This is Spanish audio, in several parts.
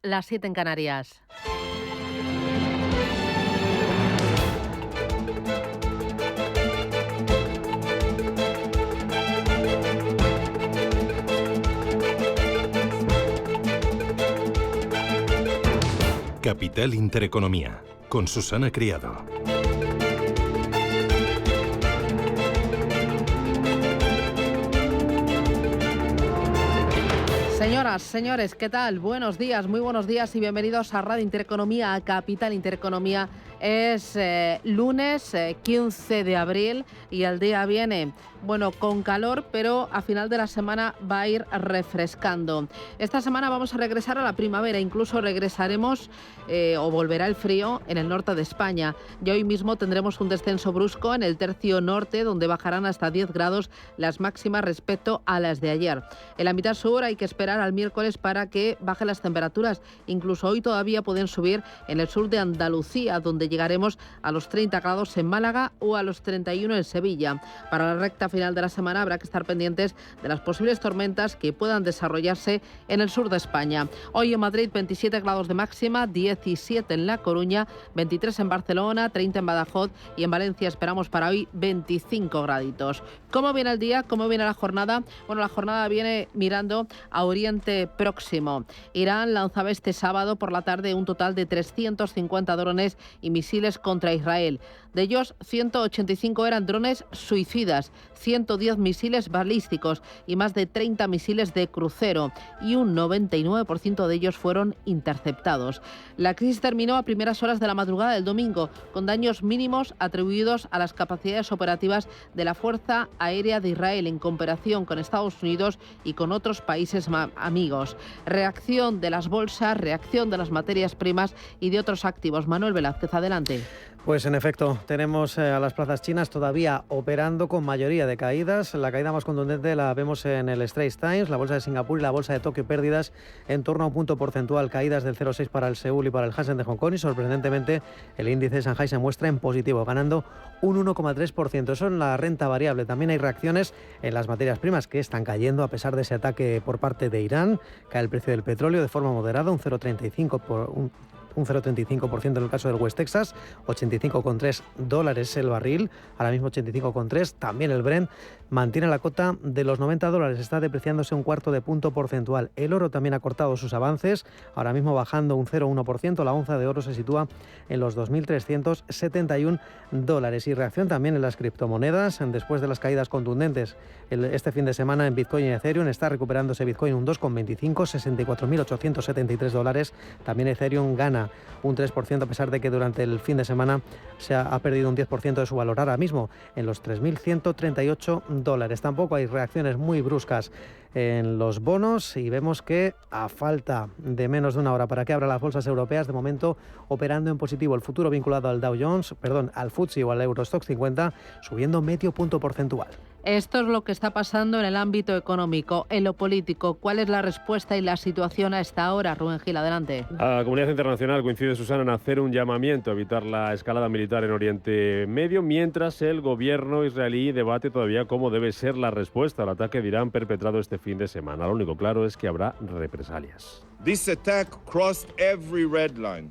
las 7 en Canarias. Capital Intereconomía, con Susana Criado. Señoras, señores, ¿qué tal? Buenos días, muy buenos días y bienvenidos a Radio Intereconomía, a Capital Intereconomía. Es lunes 15 de abril y el día viene, bueno, con calor, pero a final de la semana va a ir refrescando. Esta semana vamos a regresar a la primavera, incluso regresaremos o volverá el frío en el norte de España. Y hoy mismo tendremos un descenso brusco en el tercio norte, donde bajarán hasta 10 grados las máximas respecto a las de ayer. En la mitad sur hay que esperar al miércoles para que bajen las temperaturas. Incluso hoy todavía pueden subir en el sur de Andalucía, donde llegaremos a los 30 grados en Málaga o a los 31 en Sevilla. Para la recta final de la semana habrá que estar pendientes de las posibles tormentas que puedan desarrollarse en el sur de España. Hoy en Madrid 27 grados de máxima, 17 en La Coruña, 23 en Barcelona, 30 en Badajoz y en Valencia esperamos para hoy 25 graditos. ¿Cómo viene el día? ¿Cómo viene la jornada? Bueno, la jornada viene mirando a Oriente Próximo. Irán lanzaba este sábado por la tarde un total de 350 drones y misiles contra Israel. De ellos, 185 eran drones suicidas, 110 misiles balísticos y más de 30 misiles de crucero, y un 99% de ellos fueron interceptados. La crisis terminó a primeras horas de la madrugada del domingo, con daños mínimos atribuidos a las capacidades operativas de la Fuerza Aérea de Israel en cooperación con Estados Unidos y con otros países amigos. Reacción de las bolsas, reacción de las materias primas y de otros activos. Manuel Velázquez, adelante. Pues en efecto, tenemos a las plazas chinas todavía operando con mayoría de caídas. La caída más contundente la vemos en el Straits Times, la bolsa de Singapur y la bolsa de Tokio, pérdidas en torno a un punto porcentual, caídas del 0,6 para el Seúl y para el Hansen de Hong Kong, y sorprendentemente el índice de Shanghai se muestra en positivo, ganando un 1,3%. Eso en la renta variable. También hay reacciones en las materias primas que están cayendo a pesar de ese ataque por parte de Irán. Cae el precio del petróleo de forma moderada, un 0,35% en el caso del West Texas, $85,3 el barril, ahora mismo 85,3. También el Brent mantiene la cota de los $90, está depreciándose un cuarto de punto porcentual. El oro también ha cortado sus avances, ahora mismo bajando un 0,1%. La onza de oro se sitúa en los $2.371. Y reacción también en las criptomonedas, después de las caídas contundentes este fin de semana en Bitcoin y Ethereum. Está recuperándose Bitcoin un 2,25, $64.873. También Ethereum gana un 3%, a pesar de que durante el fin de semana se ha perdido un 10% de su valor, ahora mismo en los $3.138. Tampoco hay reacciones muy bruscas en los bonos y vemos que a falta de menos de una hora para que abran las bolsas europeas, de momento operando en positivo. El futuro vinculado al al FTSE o al Eurostoxx 50 subiendo medio punto porcentual. Esto es lo que está pasando en el ámbito económico, en lo político. ¿Cuál es la respuesta y la situación a esta hora? Rubén Gil, adelante. La comunidad internacional coincide, Susana, en hacer un llamamiento a evitar la escalada militar en Oriente Medio, mientras el gobierno israelí debate todavía cómo debe ser la respuesta al ataque de Irán perpetrado este fin de semana. Lo único claro es que habrá represalias.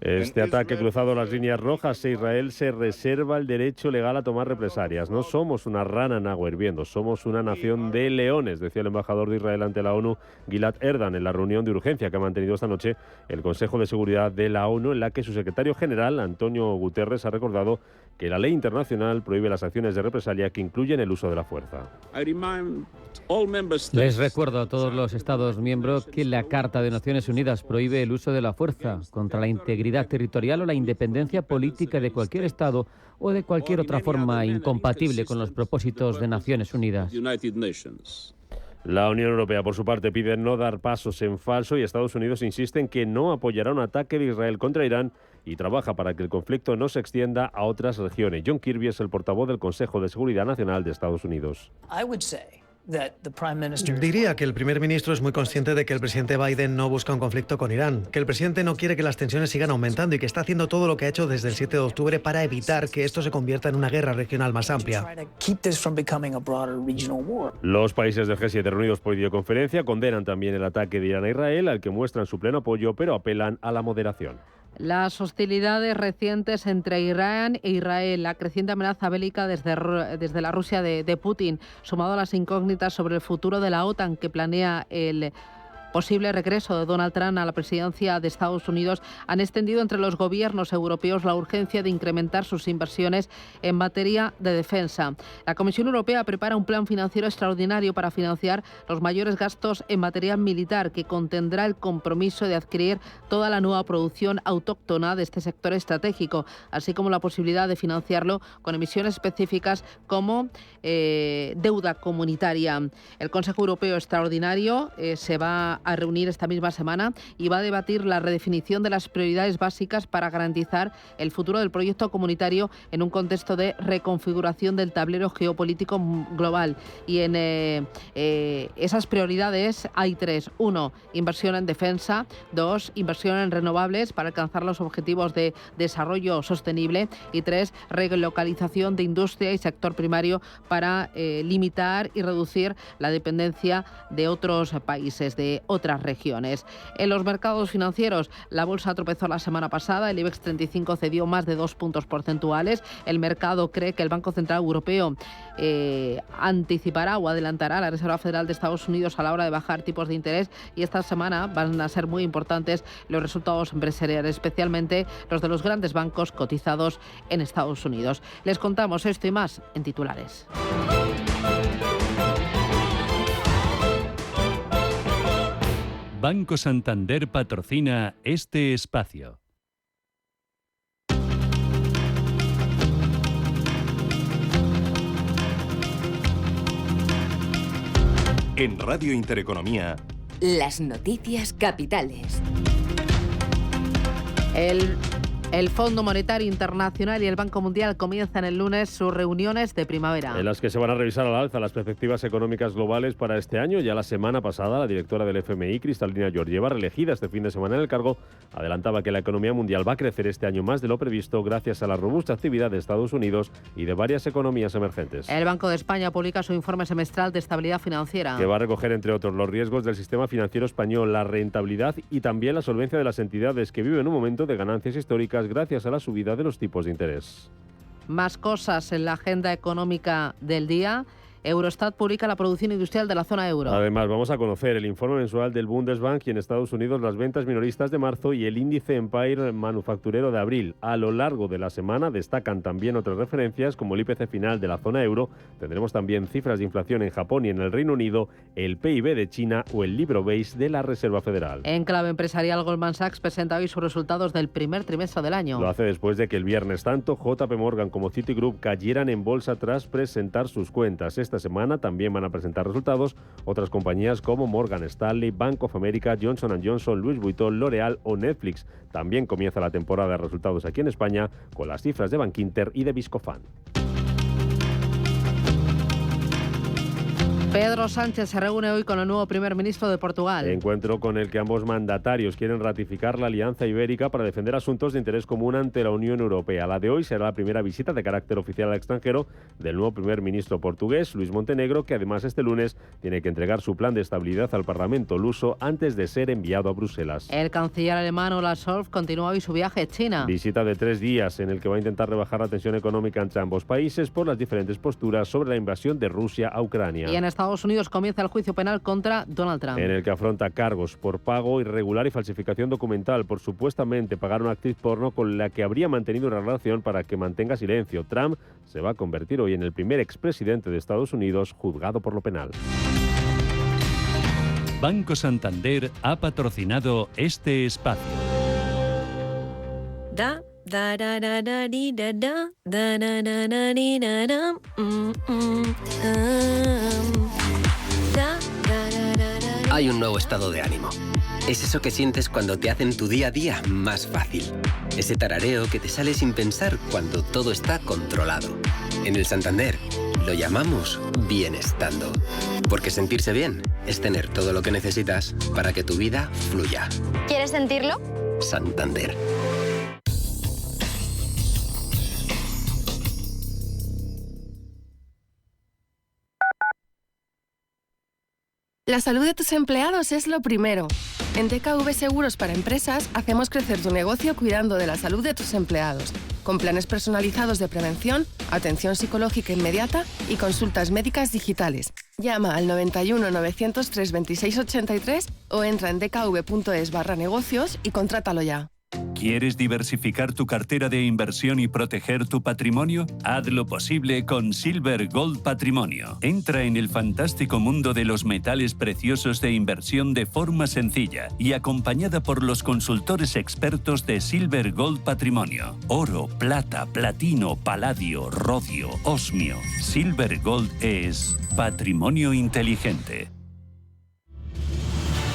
Este ataque cruzado las líneas rojas e Israel se reserva el derecho legal a tomar represalias. No somos una rana en agua hirviendo, somos una nación de leones, decía el embajador de Israel ante la ONU, Gilad Erdan, en la reunión de urgencia que ha mantenido esta noche el Consejo de Seguridad de la ONU, en la que su secretario general, Antonio Guterres, ha recordado que la ley internacional prohíbe las acciones de represalia que incluyen el uso de la fuerza. Les recuerdo a todos los Estados miembros que la Carta de Naciones Unidas prohíbe el uso de la fuerza contra la integridad territorial o la independencia política de cualquier Estado o de cualquier otra forma incompatible con los propósitos de Naciones Unidas. La Unión Europea, por su parte, pide no dar pasos en falso y Estados Unidos insiste en que no apoyará un ataque de Israel contra Irán y trabaja para que el conflicto no se extienda a otras regiones. John Kirby es el portavoz del Consejo de Seguridad Nacional de Estados Unidos. Diría que el primer ministro es muy consciente de que el presidente Biden no busca un conflicto con Irán, que el presidente no quiere que las tensiones sigan aumentando y que está haciendo todo lo que ha hecho desde el 7 de octubre para evitar que esto se convierta en una guerra regional más amplia. Los países del G7 reunidos por videoconferencia condenan también el ataque de Irán a Israel, al que muestran su pleno apoyo, pero apelan a la moderación. Las hostilidades recientes entre Irán e Israel, la creciente amenaza bélica desde la Rusia de Putin, sumado a las incógnitas sobre el futuro de la OTAN que planea el posible regreso de Donald Trump a la presidencia de Estados Unidos, han extendido entre los gobiernos europeos la urgencia de incrementar sus inversiones en materia de defensa. La Comisión Europea prepara un plan financiero extraordinario para financiar los mayores gastos en materia militar, que contendrá el compromiso de adquirir toda la nueva producción autóctona de este sector estratégico, así como la posibilidad de financiarlo con emisiones específicas como deuda comunitaria. El Consejo Europeo Extraordinario se va a reunir esta misma semana y va a debatir la redefinición de las prioridades básicas para garantizar el futuro del proyecto comunitario en un contexto de reconfiguración del tablero geopolítico global. Y en esas prioridades hay 3. 1, inversión en defensa. 2, inversión en renovables para alcanzar los objetivos de desarrollo sostenible. Y 3, relocalización de industria y sector primario para limitar y reducir la dependencia de otros países, de otras regiones. En los mercados financieros, la bolsa tropezó la semana pasada, el IBEX 35 cedió más de 2 puntos porcentuales. El mercado cree que el Banco Central Europeo anticipará o adelantará a la Reserva Federal de Estados Unidos a la hora de bajar tipos de interés, y esta semana van a ser muy importantes los resultados empresariales, especialmente los de los grandes bancos cotizados en Estados Unidos. Les contamos esto y más en titulares. Banco Santander patrocina este espacio. En Radio Intereconomía, las noticias capitales. El Fondo Monetario Internacional y el Banco Mundial comienzan el lunes sus reuniones de primavera, en las que se van a revisar al alza las perspectivas económicas globales para este año. Ya la semana pasada, la directora del FMI, Kristalina Georgieva, reelegida este fin de semana en el cargo, adelantaba que la economía mundial va a crecer este año más de lo previsto gracias a la robusta actividad de Estados Unidos y de varias economías emergentes. El Banco de España publica su informe semestral de estabilidad financiera, que va a recoger, entre otros, los riesgos del sistema financiero español, la rentabilidad y también la solvencia de las entidades, que viven un momento de ganancias históricas gracias a la subida de los tipos de interés. Más cosas en la agenda económica del día. Eurostat publica la producción industrial de la zona euro. Además, vamos a conocer el informe mensual del Bundesbank y en Estados Unidos las ventas minoristas de marzo y el índice Empire manufacturero de abril. A lo largo de la semana destacan también otras referencias como el IPC final de la zona euro. Tendremos también cifras de inflación en Japón y en el Reino Unido, el PIB de China o el libro beige de la Reserva Federal. En clave empresarial, Goldman Sachs presenta hoy sus resultados del primer trimestre del año. Lo hace después de que el viernes tanto JP Morgan como Citigroup cayeran en bolsa tras presentar sus cuentas. Esta semana también van a presentar resultados otras compañías como Morgan Stanley, Bank of America, Johnson & Johnson, Louis Vuitton, L'Oréal o Netflix. También comienza la temporada de resultados aquí en España con las cifras de Bankinter y de Viscofan. Pedro Sánchez se reúne hoy con el nuevo primer ministro de Portugal. Encuentro con el que ambos mandatarios quieren ratificar la Alianza Ibérica para defender asuntos de interés común ante la Unión Europea. La de hoy será la primera visita de carácter oficial al extranjero del nuevo primer ministro portugués, Luís Montenegro, que además este lunes tiene que entregar su plan de estabilidad al Parlamento luso antes de ser enviado a Bruselas. El canciller alemán Olaf Scholz continúa hoy su viaje a China. Visita de 3 días en el que va a intentar rebajar la tensión económica entre ambos países por las diferentes posturas sobre la invasión de Rusia a Ucrania. Y en Estados Unidos comienza el juicio penal contra Donald Trump, en el que afronta cargos por pago irregular y falsificación documental por supuestamente pagar a una actriz porno con la que habría mantenido una relación para que mantenga silencio. Trump se va a convertir hoy en el primer expresidente de Estados Unidos juzgado por lo penal. Banco Santander ha patrocinado este espacio. Hay un nuevo estado de ánimo. Es eso que sientes cuando te hacen tu día a día más fácil. Ese tarareo que te sale sin pensar cuando todo está controlado. En el Santander lo llamamos bienestando. Porque sentirse bien es tener todo lo que necesitas para que tu vida fluya. ¿Quieres sentirlo? Santander. La salud de tus empleados es lo primero. En DKV Seguros para Empresas hacemos crecer tu negocio cuidando de la salud de tus empleados, con planes personalizados de prevención, atención psicológica inmediata y consultas médicas digitales. Llama al 91 903 26 83 o entra en dkv.es/negocios y contrátalo ya. ¿Quieres diversificar tu cartera de inversión y proteger tu patrimonio? Haz lo posible con Silver Gold Patrimonio. Entra en el fantástico mundo de los metales preciosos de inversión de forma sencilla y acompañada por los consultores expertos de Silver Gold Patrimonio. Oro, plata, platino, paladio, rodio, osmio. Silver Gold es patrimonio inteligente.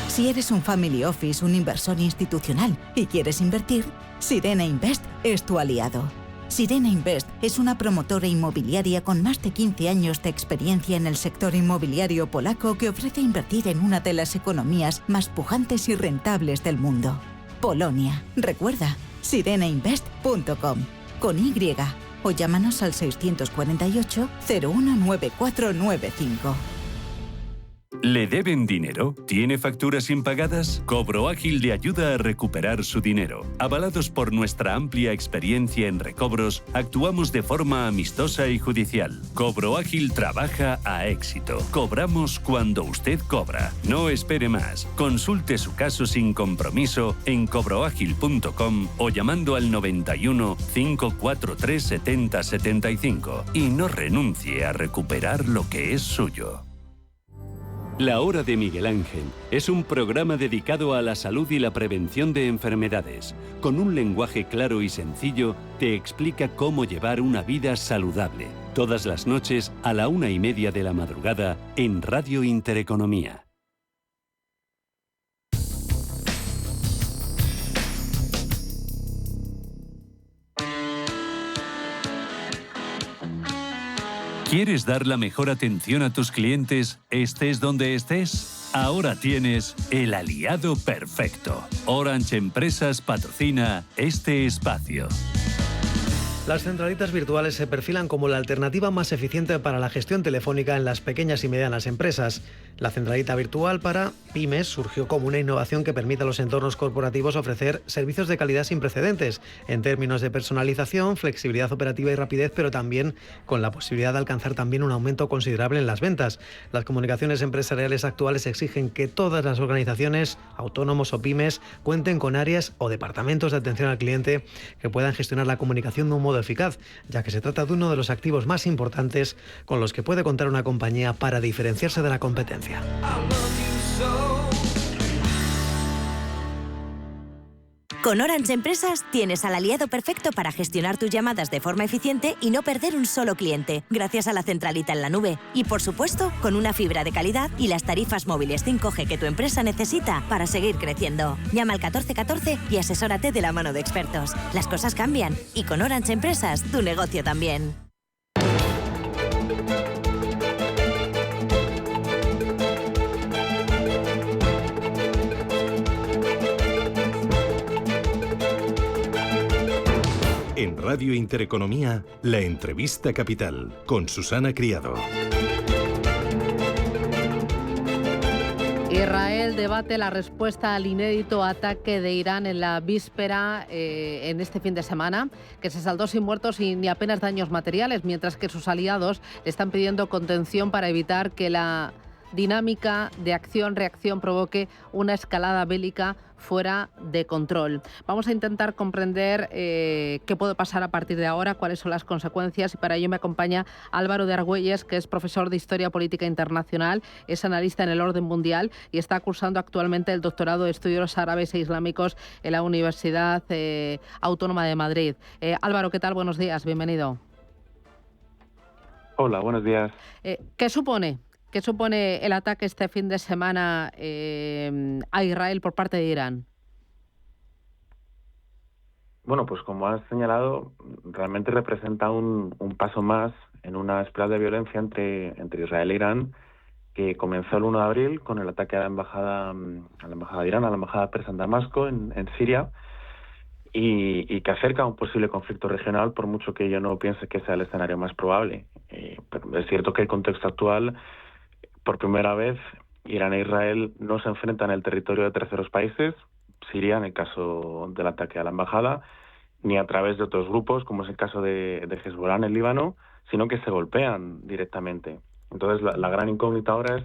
Si eres un family office, un inversor institucional y quieres invertir, Sirena Invest es tu aliado. Sirena Invest es una promotora inmobiliaria con más de 15 años de experiencia en el sector inmobiliario polaco que ofrece invertir en una de las economías más pujantes y rentables del mundo. Polonia. Recuerda, sirenainvest.com con Y o llámanos al 648 019495. ¿Le deben dinero? ¿Tiene facturas impagadas? Cobro Ágil le ayuda a recuperar su dinero. Avalados por nuestra amplia experiencia en recobros, actuamos de forma amistosa y judicial. Cobro Ágil trabaja a éxito. Cobramos cuando usted cobra. No espere más. Consulte su caso sin compromiso en cobroagil.com o llamando al 91 543 70 75 y no renuncie a recuperar lo que es suyo. La Hora de Miguel Ángel es un programa dedicado a la salud y la prevención de enfermedades. Con un lenguaje claro y sencillo, te explica cómo llevar una vida saludable. Todas las noches a la 1:30 de la madrugada en Radio Intereconomía. ¿Quieres dar la mejor atención a tus clientes, estés donde estés? Ahora tienes el aliado perfecto. Orange Empresas patrocina este espacio. Las centralitas virtuales se perfilan como la alternativa más eficiente para la gestión telefónica en las pequeñas y medianas empresas. La centralita virtual para pymes surgió como una innovación que permite a los entornos corporativos ofrecer servicios de calidad sin precedentes, en términos de personalización, flexibilidad operativa y rapidez, pero también con la posibilidad de alcanzar también un aumento considerable en las ventas. Las comunicaciones empresariales actuales exigen que todas las organizaciones, autónomos o pymes, cuenten con áreas o departamentos de atención al cliente que puedan gestionar la comunicación de un modo eficaz, ya que se trata de uno de los activos más importantes con los que puede contar una compañía para diferenciarse de la competencia. Con Orange Empresas tienes al aliado perfecto para gestionar tus llamadas de forma eficiente y no perder un solo cliente, gracias a la centralita en la nube. Y por supuesto, con una fibra de calidad y las tarifas móviles 5G que tu empresa necesita para seguir creciendo. Llama al 1414 y asesórate de la mano de expertos. Las cosas cambian y con Orange Empresas tu negocio también. En Radio Intereconomía, la entrevista capital con Susana Criado. Israel debate la respuesta al inédito ataque de Irán en la víspera, en este fin de semana, que se saldó sin muertos y ni apenas daños materiales, mientras que sus aliados le están pidiendo contención para evitar que la dinámica de acción-reacción provoque una escalada bélica fuera de control. Vamos a intentar comprender qué puede pasar a partir de ahora, cuáles son las consecuencias, y para ello me acompaña Álvaro de Argüelles, que es profesor de Historia Política Internacional, es analista en el orden mundial y está cursando actualmente el doctorado de Estudios Árabes e Islámicos en la Universidad Autónoma de Madrid. Álvaro, ¿qué tal? Buenos días, bienvenido. Hola, buenos días. ¿Qué supone el ataque este fin de semana a Israel por parte de Irán? Bueno, pues como has señalado, realmente representa un paso más en una espiral de violencia entre Israel e Irán, que comenzó el 1 de abril con el ataque a la embajada de Irán, a la embajada persa en Damasco, en Siria, y que acerca a un posible conflicto regional, por mucho que yo no piense que sea el escenario más probable. Pero es cierto que el contexto actual, por primera vez, Irán e Israel no se enfrentan en el territorio de terceros países, Siria en el caso del ataque a la embajada, ni a través de otros grupos, como es el caso de Hezbollah en el Líbano, sino que se golpean directamente. Entonces, la gran incógnita ahora es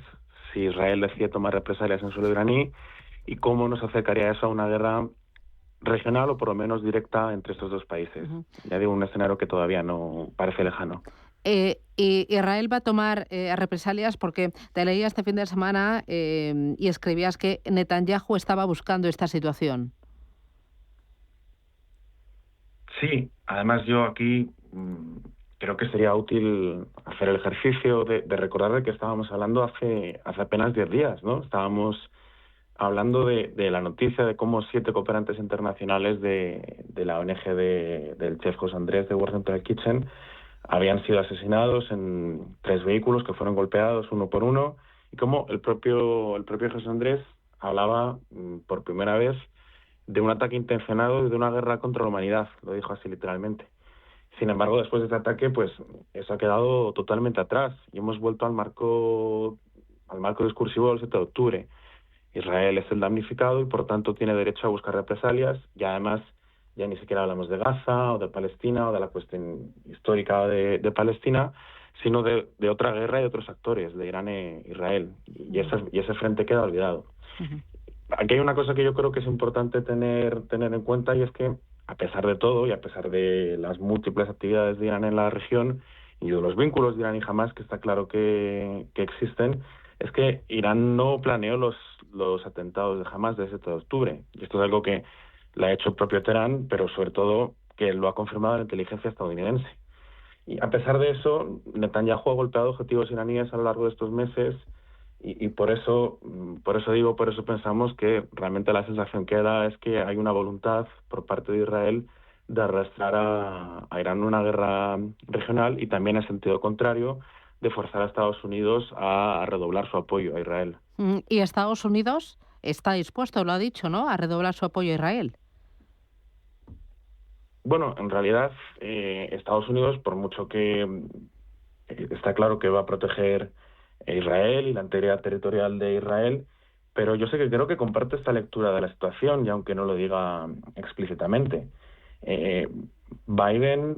si Israel decide tomar represalias en suelo iraní y cómo nos acercaría eso a una guerra regional o por lo menos directa entre estos dos países. Ya digo, un escenario que todavía no parece lejano. Y Israel va a tomar represalias porque te leía este fin de semana y escribías que Netanyahu estaba buscando esta situación. Sí, además yo aquí creo que sería útil hacer el ejercicio de recordar de que estábamos hablando hace apenas 10 días, ¿no? Estábamos hablando de la noticia de cómo 7 cooperantes internacionales de la ONG del chef José Andrés de World Central Kitchen habían sido asesinados en 3 vehículos que fueron golpeados uno por uno, y cómo el propio José Andrés hablaba por primera vez de un ataque intencionado y de una guerra contra la humanidad, lo dijo así literalmente. Sin embargo, después de este ataque, pues eso ha quedado totalmente atrás y hemos vuelto al marco discursivo del 7 de octubre. Israel es el damnificado y por tanto tiene derecho a buscar represalias, y además ya ni siquiera hablamos de Gaza o de Palestina o de la cuestión histórica de Palestina, sino de otra guerra y de otros actores, de Irán e Israel, y ese frente queda olvidado. Aquí hay una cosa que yo creo que es importante tener en cuenta, y es que a pesar de todo y a pesar de las múltiples actividades de Irán en la región y de los vínculos de Irán y Hamás, que está claro que existen, es que Irán no planeó los atentados de Hamás del 7 de octubre. Y esto es algo que lo ha hecho el propio Teherán, pero sobre todo que lo ha confirmado la inteligencia estadounidense. Y a pesar de eso, Netanyahu ha golpeado objetivos iraníes a lo largo de estos meses, y por eso pensamos que realmente la sensación que da es que hay una voluntad por parte de Israel de arrastrar a Irán en una guerra regional, y también en sentido contrario, de forzar a Estados Unidos a redoblar su apoyo a Israel. Y Estados Unidos está dispuesto, lo ha dicho, ¿no?, a redoblar su apoyo a Israel. Bueno, en realidad Estados Unidos, por mucho que está claro que va a proteger Israel y la integridad territorial de Israel, pero yo creo que comparte esta lectura de la situación, y aunque no lo diga explícitamente. Biden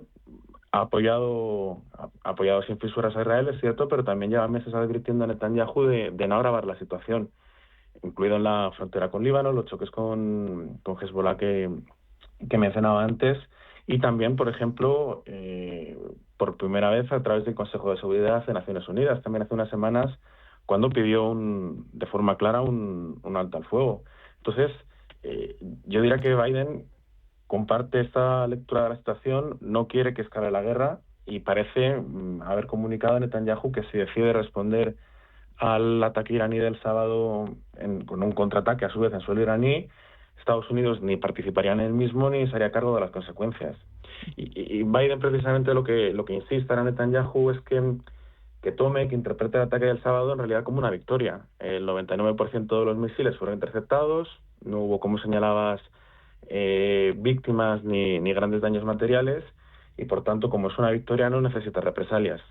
ha apoyado sin fisuras a Israel, es cierto, pero también lleva meses advirtiendo a Netanyahu de no agravar la situación, incluido en la frontera con Líbano, los choques con Hezbollah que mencionaba antes, y también, por ejemplo, por primera vez a través del Consejo de Seguridad de Naciones Unidas, también hace unas semanas, cuando pidió de forma clara un alto al fuego. Entonces, yo diría que Biden comparte esta lectura de la situación, no quiere que escale la guerra, y parece haber comunicado a Netanyahu que si decide responder al ataque iraní del sábado con un contraataque a su vez en suelo iraní, Estados Unidos ni participaría en el mismo ni se haría cargo de las consecuencias. Y Biden precisamente lo que insiste a Netanyahu es que interprete el ataque del sábado en realidad como una victoria. El 99% de los misiles fueron interceptados, no hubo, como señalabas, víctimas ni grandes daños materiales, y por tanto, como es una victoria, no necesita represalias.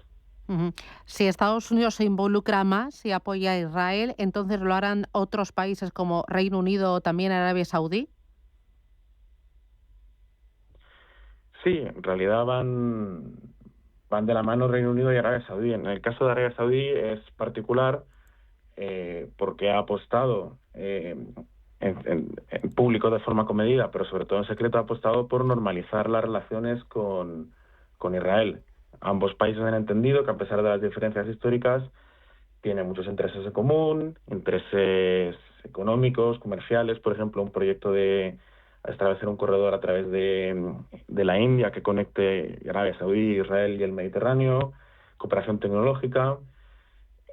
Si Estados Unidos se involucra más y apoya a Israel, ¿entonces lo harán otros países como Reino Unido o también Arabia Saudí? Sí, en realidad van de la mano Reino Unido y Arabia Saudí. En el caso de Arabia Saudí es particular porque ha apostado en público de forma comedida, pero sobre todo en secreto ha apostado por normalizar las relaciones con Israel. Ambos países han entendido que, a pesar de las diferencias históricas, tienen muchos intereses en común, intereses económicos, comerciales, por ejemplo, un proyecto de establecer un corredor a través de la India que conecte Arabia Saudí, Israel y el Mediterráneo, cooperación tecnológica.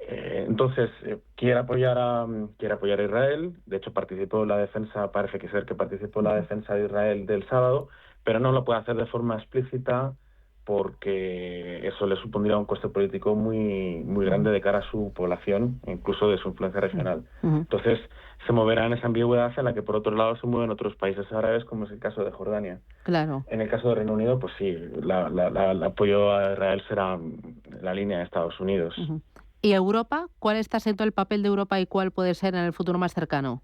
Entonces, quiere apoyar a Israel. De hecho, participó en la defensa de Israel del sábado, pero no lo puede hacer de forma explícita porque eso le supondría un coste político muy grande de cara a su población, incluso de su influencia regional. Entonces, se moverá en esa ambigüedad en la que, por otro lado, se mueven otros países árabes, como es el caso de Jordania. Claro. En el caso de Reino Unido, pues sí, el apoyo a Israel será la línea de Estados Unidos. ¿Y Europa? ¿Cuál está siendo el papel de Europa y cuál puede ser en el futuro más cercano?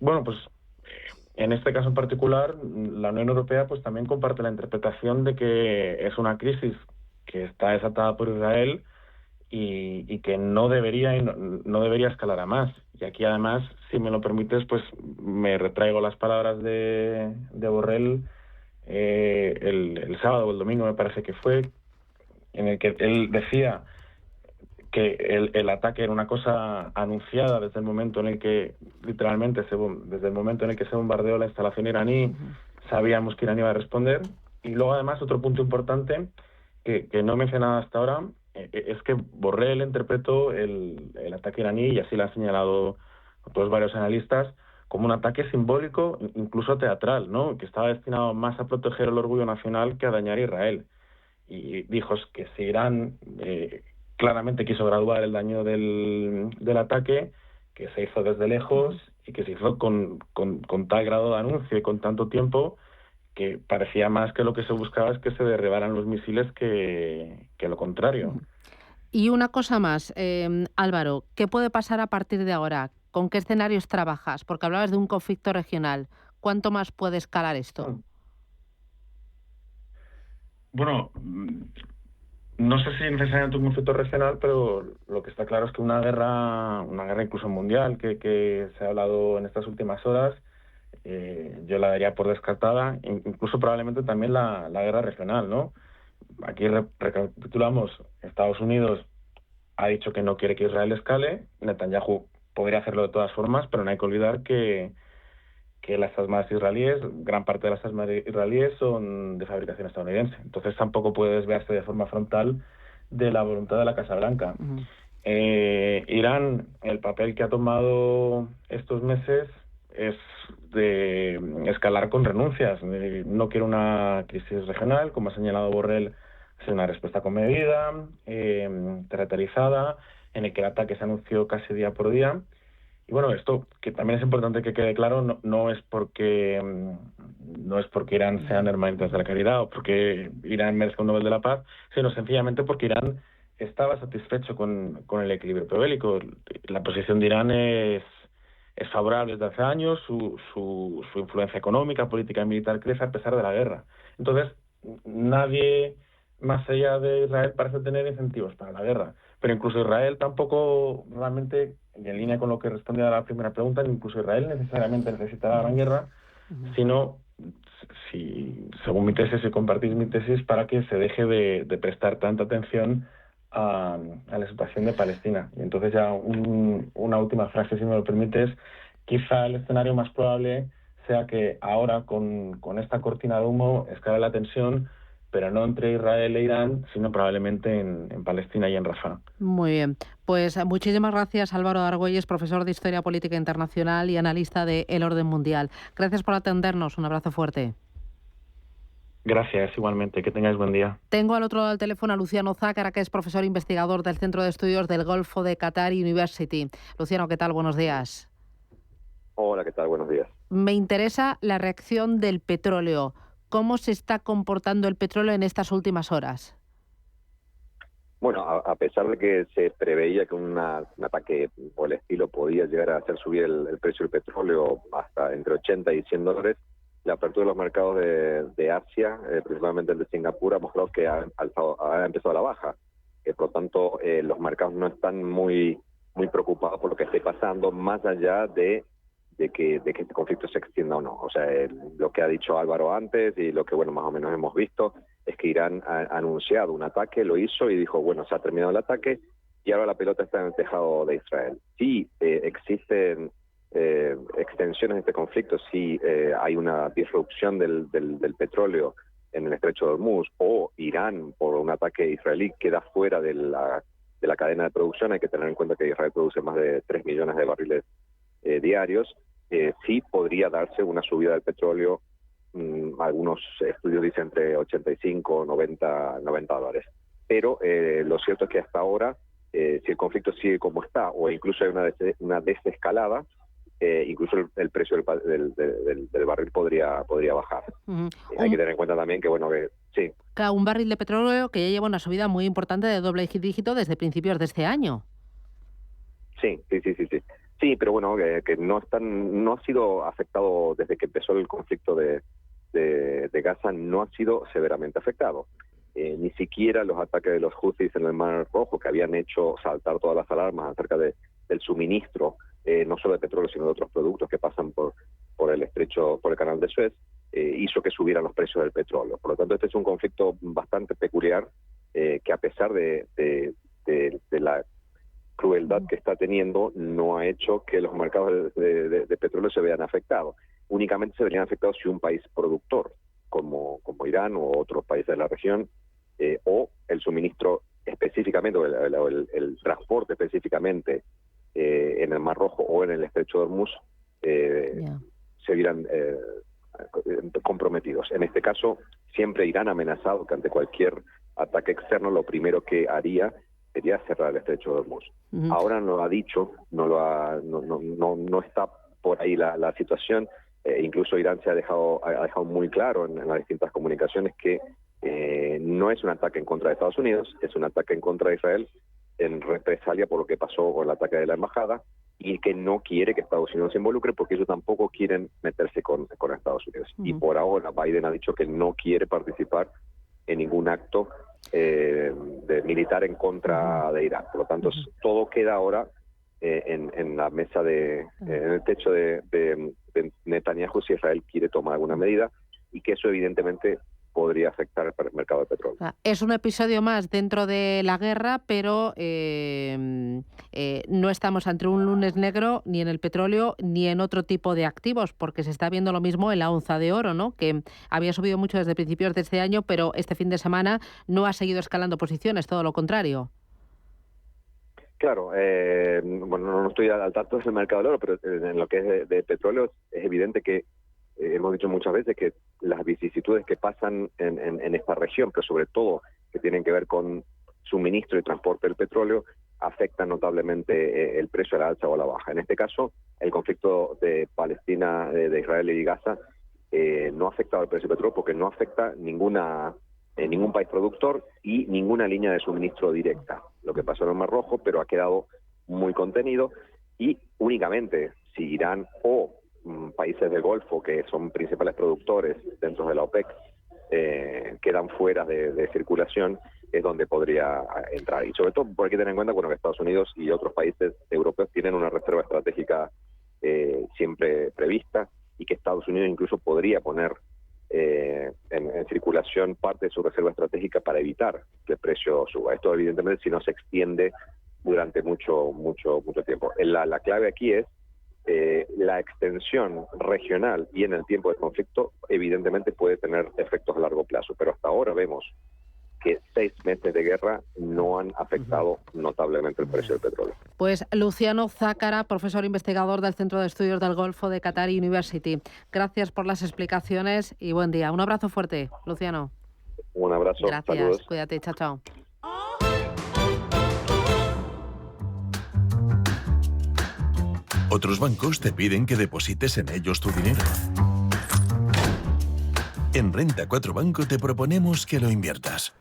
Bueno, pues en este caso en particular, la Unión Europea pues también comparte la interpretación de que es una crisis que está desatada por Israel y que no debería escalar a más. Y aquí además, si me lo permites, pues me retraigo las palabras de Borrell el sábado o el domingo, me parece que fue, en el que él decía que el ataque era una cosa anunciada desde el momento en el que, literalmente, desde el momento en el que se bombardeó la instalación iraní, sabíamos que Irán iba a responder. Y luego, además, otro punto importante que no he mencionado hasta ahora es que Borrell interpretó el ataque iraní, y así lo han señalado otros varios analistas, como un ataque simbólico, incluso teatral, ¿no? Que estaba destinado más a proteger el orgullo nacional que a dañar a Israel. Y dijo que si Irán claramente quiso graduar el daño del ataque, que se hizo desde lejos y que se hizo con tal grado de anuncio y con tanto tiempo, que parecía más que lo que se buscaba es que se derribaran los misiles que lo contrario. Y una cosa más, Álvaro, ¿qué puede pasar a partir de ahora? ¿Con qué escenarios trabajas? Porque hablabas de un conflicto regional. ¿Cuánto más puede escalar esto? Bueno, no sé si necesariamente un conflicto regional, pero lo que está claro es que una guerra incluso mundial, que se ha hablado en estas últimas horas, yo la daría por descartada, incluso probablemente también la guerra regional, ¿no? Aquí recapitulamos, Estados Unidos ha dicho que no quiere que Israel escale, Netanyahu podría hacerlo de todas formas, pero no hay que olvidar que las armas israelíes, gran parte de las armas israelíes son de fabricación estadounidense. Entonces tampoco puede desviarse de forma frontal de la voluntad de la Casa Blanca. Irán, el papel que ha tomado estos meses es de escalar con renuncias. No quiere una crisis regional, como ha señalado Borrell, es una respuesta comedida, territorializada, en el que el ataque se anunció casi día por día. Y bueno, esto que también es importante que quede claro, no es porque Irán sean hermanitas de la caridad o porque Irán merezca un Nobel de la Paz, sino sencillamente porque Irán estaba satisfecho con el equilibrio bélico. La posición de Irán es favorable desde hace años, su influencia económica, política y militar crece a pesar de la guerra. Entonces, nadie más allá de Israel parece tener incentivos para la guerra. Pero incluso Israel tampoco realmente, y en línea con lo que respondía a la primera pregunta, incluso Israel necesariamente necesita la gran guerra, sino, según mi tesis, si compartís mi tesis, para que se deje de prestar tanta atención a la situación de Palestina. Y entonces ya una última frase, si me lo permites, quizá el escenario más probable sea que ahora con esta cortina de humo escale la tensión, pero no entre Israel e Irán, sino probablemente en Palestina y en Rafah. Muy bien. Pues muchísimas gracias, Álvaro Argüelles, profesor de Historia Política Internacional y analista de El Orden Mundial. Gracias por atendernos. Un abrazo fuerte. Gracias, igualmente. Que tengáis buen día. Tengo al otro lado del teléfono a Luciano Zácara, que es profesor investigador del Centro de Estudios del Golfo de Qatar University. Luciano, ¿qué tal? Buenos días. Hola, ¿qué tal? Buenos días. Me interesa la reacción del petróleo. ¿Cómo se está comportando el petróleo en estas últimas horas? Bueno, a pesar de que se preveía que un ataque por el estilo podía llegar a hacer subir el precio del petróleo hasta entre 80 y 100 dólares, la apertura de los mercados de Asia, principalmente el de Singapur, ha mostrado que ha empezado a la baja. Por lo tanto, los mercados no están muy preocupados por lo que esté pasando, más allá de que este conflicto se extienda o no. O sea, lo que ha dicho Álvaro antes y lo que, bueno, más o menos hemos visto es que Irán ha anunciado un ataque, lo hizo y dijo, bueno, se ha terminado el ataque y ahora la pelota está en el tejado de Israel. Sí existen extensiones de este conflicto, sí hay una disrupción del petróleo en el estrecho de Hormuz, o Irán, por un ataque israelí, queda fuera de la cadena de producción. Hay que tener en cuenta que Israel produce más de 3 millones de barriles diarios. sí podría darse una subida del petróleo. Algunos estudios dicen entre 85 y 90 dólares. Pero lo cierto es que hasta ahora, si el conflicto sigue como está, o incluso hay una desescalada, incluso el precio del barril podría bajar. Hay que tener en cuenta también que, sí. Claro, un barril de petróleo que ya lleva una subida muy importante de doble dígito desde principios de este año. Sí. Sí, pero que no ha sido afectado desde que empezó el conflicto de Gaza, no ha sido severamente afectado. Ni siquiera los ataques de los Houthis en el Mar Rojo, que habían hecho saltar todas las alarmas acerca del suministro, no solo de petróleo, sino de otros productos que pasan por el estrecho, por el canal de Suez, hizo que subieran los precios del petróleo. Por lo tanto, este es un conflicto bastante peculiar, que a pesar de la crueldad que está teniendo, no ha hecho que los mercados de petróleo se vean afectados. Únicamente se verían afectados si un país productor, como Irán o otros países de la región, o el suministro específicamente, o el transporte específicamente en el Mar Rojo o en el estrecho de Hormuz, se vieran comprometidos. En este caso, siempre Irán ha amenazado que ante cualquier ataque externo, lo primero que haría sería cerrar el estrecho de Hormuz. Ahora no lo ha dicho, no está por ahí la situación. Incluso Irán se ha dejado muy claro en las distintas comunicaciones que no es un ataque en contra de Estados Unidos, es un ataque en contra de Israel en represalia por lo que pasó con el ataque de la embajada, y que no quiere que Estados Unidos se involucre porque ellos tampoco quieren meterse con Estados Unidos. Y por ahora Biden ha dicho que no quiere participar en ningún acto de militar en contra de Irán. Por lo tanto, todo queda ahora en la mesa en el techo de Netanyahu si Israel quiere tomar alguna medida, y que eso evidentemente podría afectar el mercado de petróleo. Es un episodio más dentro de la guerra, pero no estamos ante un lunes negro ni en el petróleo ni en otro tipo de activos, porque se está viendo lo mismo en la onza de oro, ¿no? Que había subido mucho desde principios de este año, pero este fin de semana no ha seguido escalando posiciones, todo lo contrario. Claro, no estoy al tanto del mercado del oro, pero en lo que es de petróleo es evidente que hemos dicho muchas veces que las vicisitudes que pasan en esta región, pero sobre todo que tienen que ver con suministro y transporte del petróleo, afectan notablemente el precio a la alza o a la baja. En este caso, el conflicto de Palestina, de Israel y Gaza, no ha afectado el precio del petróleo porque no afecta ningún país productor y ninguna línea de suministro directa. Lo que pasó en el Mar Rojo, pero ha quedado muy contenido, y únicamente si Irán o países del Golfo, que son principales productores dentro de la OPEC, quedan fuera de circulación, es donde podría entrar. Y sobre todo porque hay que tener en cuenta que Estados Unidos y otros países europeos tienen una reserva estratégica siempre prevista, y que Estados Unidos incluso podría poner en circulación parte de su reserva estratégica para evitar que el precio suba. Esto evidentemente si no se extiende durante mucho tiempo. La clave aquí es la extensión regional y en el tiempo de conflicto evidentemente puede tener efectos a largo plazo, pero hasta ahora vemos que 6 meses de guerra no han afectado notablemente el precio del petróleo. Pues Luciano Zácara, profesor investigador del Centro de Estudios del Golfo de Qatar University. Gracias por las explicaciones y buen día. Un abrazo fuerte, Luciano. Un abrazo. Gracias. Saludos. Cuídate. Chao, chao. Otros bancos te piden que deposites en ellos tu dinero. En Renta 4 Banco te proponemos que lo inviertas.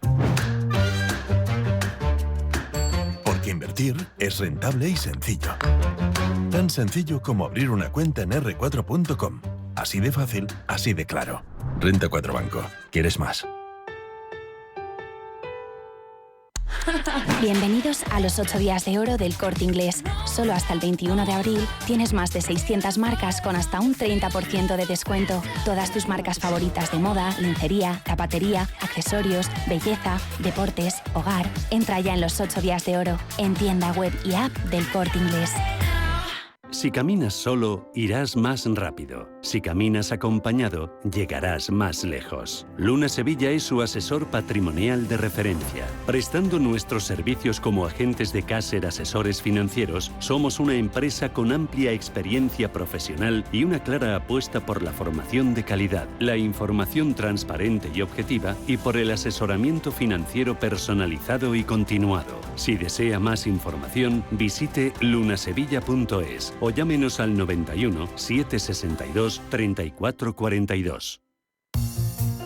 Porque invertir es rentable y sencillo. Tan sencillo como abrir una cuenta en r4.com. Así de fácil, así de claro. Renta 4 Banco. ¿Quieres más? Bienvenidos a los 8 días de oro del Corte Inglés. Solo hasta el 21 de abril tienes más de 600 marcas con hasta un 30% de descuento. Todas tus marcas favoritas de moda, lencería, zapatería, accesorios, belleza, deportes, hogar. Entra ya en los 8 días de oro en tienda web y app del Corte Inglés. Si caminas solo, irás más rápido. Si caminas acompañado, llegarás más lejos. Luna Sevilla es su asesor patrimonial de referencia. Prestando nuestros servicios como agentes de Caser Asesores Financieros, somos una empresa con amplia experiencia profesional y una clara apuesta por la formación de calidad, la información transparente y objetiva y por el asesoramiento financiero personalizado y continuado. Si desea más información, visite lunasevilla.es o llámenos al 91 762 3442.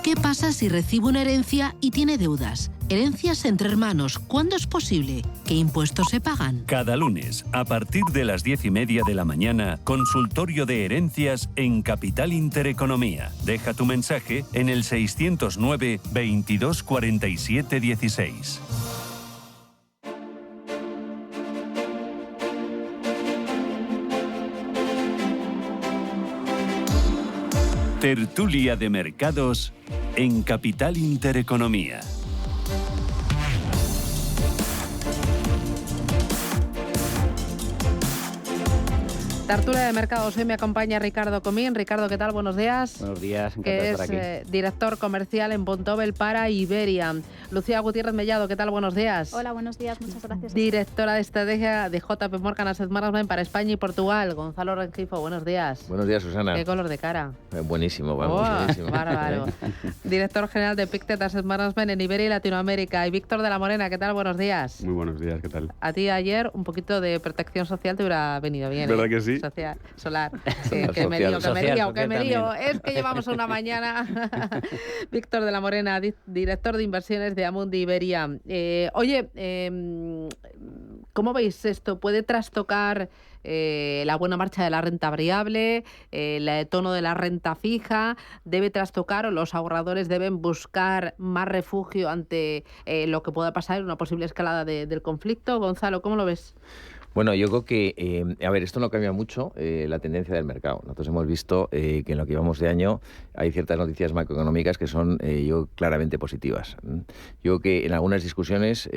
¿Qué pasa si recibe una herencia y tiene deudas? Herencias entre hermanos, ¿cuándo es posible? ¿Qué impuestos se pagan? Cada lunes, a partir de las 10:30 de la mañana, consultorio de herencias en Capital Intereconomía. Deja tu mensaje en el 609 22 47 16. Tertulia de mercados en Capital Intereconomía. Tertulia de mercados. Hoy me acompaña Ricardo Comín. Ricardo, ¿qué tal? Buenos días. Buenos días, que encantado es de estar aquí. Director comercial en Bontobel para Iberia. Lucía Gutiérrez Mellado, ¿qué tal? Buenos días. Hola, buenos días, muchas gracias. Directora de estrategia de JP Morgan Asset Management para España y Portugal. Gonzalo Rengifo, buenos días. Buenos días, Susana. ¿Qué color de cara? Buenísimo, vamos, buenísimo. Bárbaro. Director general de Pictet Asset Management en Iberia y Latinoamérica. Y Víctor de la Morena, ¿qué tal? Buenos días. Muy buenos días, ¿qué tal? A ti ayer un poquito de protección social te hubiera venido bien. ¿Verdad que sí? Social, solar. Que me lío. Es que llevamos una mañana. Víctor de la Morena, director de inversiones de Amundi Iberia. ¿Cómo veis esto? ¿Puede trastocar la buena marcha de la renta variable, el tono de la renta fija? ¿Debe trastocar o los ahorradores deben buscar más refugio ante lo que pueda pasar en una posible escalada del conflicto? Gonzalo, ¿cómo lo ves? Bueno, yo creo que, esto no cambia mucho la tendencia del mercado. Nosotros hemos visto que en lo que llevamos de año hay ciertas noticias macroeconómicas que son, claramente positivas. Yo creo que en algunas discusiones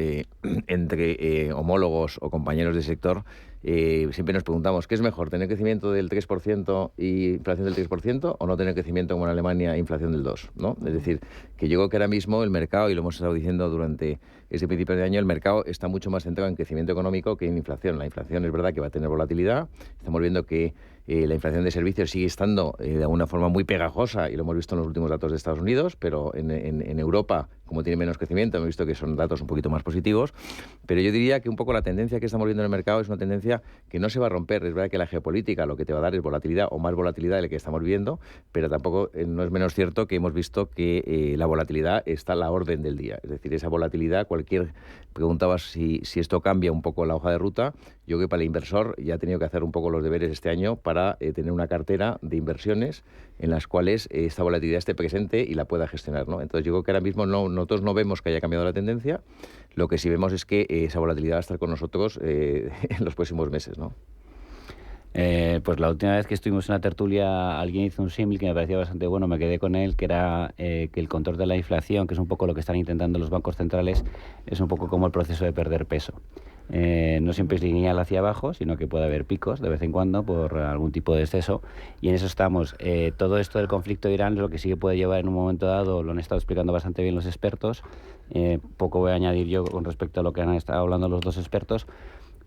entre homólogos o compañeros del sector, siempre nos preguntamos, ¿qué es mejor, tener crecimiento del 3% y inflación del 3% o no tener crecimiento como en Alemania e inflación del 2%? ¿No? Es decir, que yo creo que ahora mismo el mercado, y lo hemos estado diciendo durante este principio de año, el mercado está mucho más centrado en crecimiento económico que en inflación. La inflación es verdad que va a tener volatilidad. Estamos viendo que la inflación de servicios sigue estando de alguna forma muy pegajosa y lo hemos visto en los últimos datos de Estados Unidos, pero en Europa, como tiene menos crecimiento, hemos visto que son datos un poquito más positivos. Pero yo diría que un poco la tendencia que estamos viendo en el mercado es una tendencia que no se va a romper. Es verdad que la geopolítica lo que te va a dar es volatilidad o más volatilidad de la que estamos viendo, pero tampoco no es menos cierto que hemos visto que la volatilidad está a la orden del día. Es decir, esa volatilidad, preguntabas si esto cambia un poco la hoja de ruta. Yo creo que para el inversor ya ha tenido que hacer un poco los deberes este año para tener una cartera de inversiones en las cuales esta volatilidad esté presente y la pueda gestionar, ¿no? Entonces yo creo que ahora mismo nosotros no vemos que haya cambiado la tendencia. Lo que sí vemos es que esa volatilidad va a estar con nosotros en los próximos meses, ¿no? Pues la última vez que estuvimos en la tertulia alguien hizo un símil que me parecía bastante bueno, me quedé con él, que era que el control de la inflación, que es un poco lo que están intentando los bancos centrales, es un poco como el proceso de perder peso. No siempre es lineal hacia abajo, sino que puede haber picos de vez en cuando por algún tipo de exceso, y en eso estamos. Todo esto del conflicto de Irán es lo que sí que puede llevar en un momento dado, lo han estado explicando bastante bien los expertos, poco voy a añadir yo con respecto a lo que han estado hablando los dos expertos,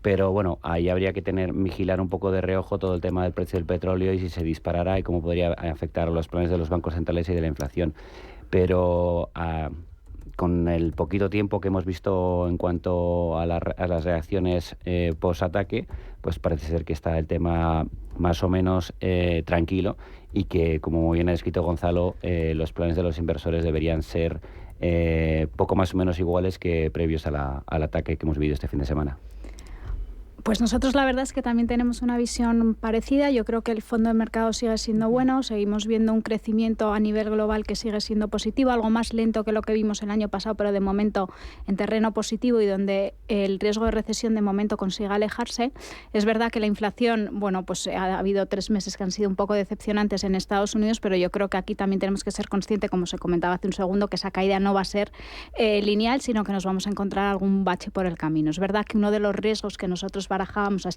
pero bueno, ahí habría que vigilar un poco de reojo todo el tema del precio del petróleo y si se disparara y cómo podría afectar a los planes de los bancos centrales y de la inflación. Pero con el poquito tiempo que hemos visto en cuanto a las reacciones post-ataque, pues parece ser que está el tema más o menos tranquilo y que, como muy bien ha descrito Gonzalo, los planes de los inversores deberían ser poco más o menos iguales que previos al ataque que hemos vivido este fin de semana. Pues nosotros la verdad es que también tenemos una visión parecida. Yo creo que el fondo de mercado sigue siendo bueno. Seguimos viendo un crecimiento a nivel global que sigue siendo positivo, algo más lento que lo que vimos el año pasado, pero de momento en terreno positivo y donde el riesgo de recesión de momento consiga alejarse. Es verdad que la inflación, bueno, pues ha habido 3 meses que han sido un poco decepcionantes en Estados Unidos, pero yo creo que aquí también tenemos que ser conscientes, como se comentaba hace un segundo, que esa caída no va a ser lineal, sino que nos vamos a encontrar algún bache por el camino. Es verdad que uno de los riesgos que nosotros barajábamos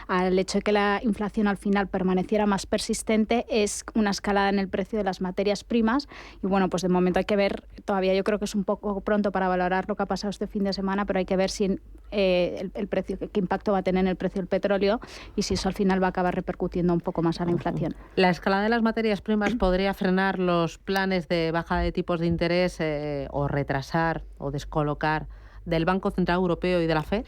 al hecho de que la inflación al final permaneciera más persistente, es una escalada en el precio de las materias primas. Y bueno, pues de momento hay que ver, todavía yo creo que es un poco pronto para valorar lo que ha pasado este fin de semana, pero hay que ver si el precio, qué impacto va a tener en el precio del petróleo y si eso al final va a acabar repercutiendo un poco más a la inflación. ¿La escalada de las materias primas podría frenar los planes de bajada de tipos de interés o retrasar o descolocar del Banco Central Europeo y de la FED?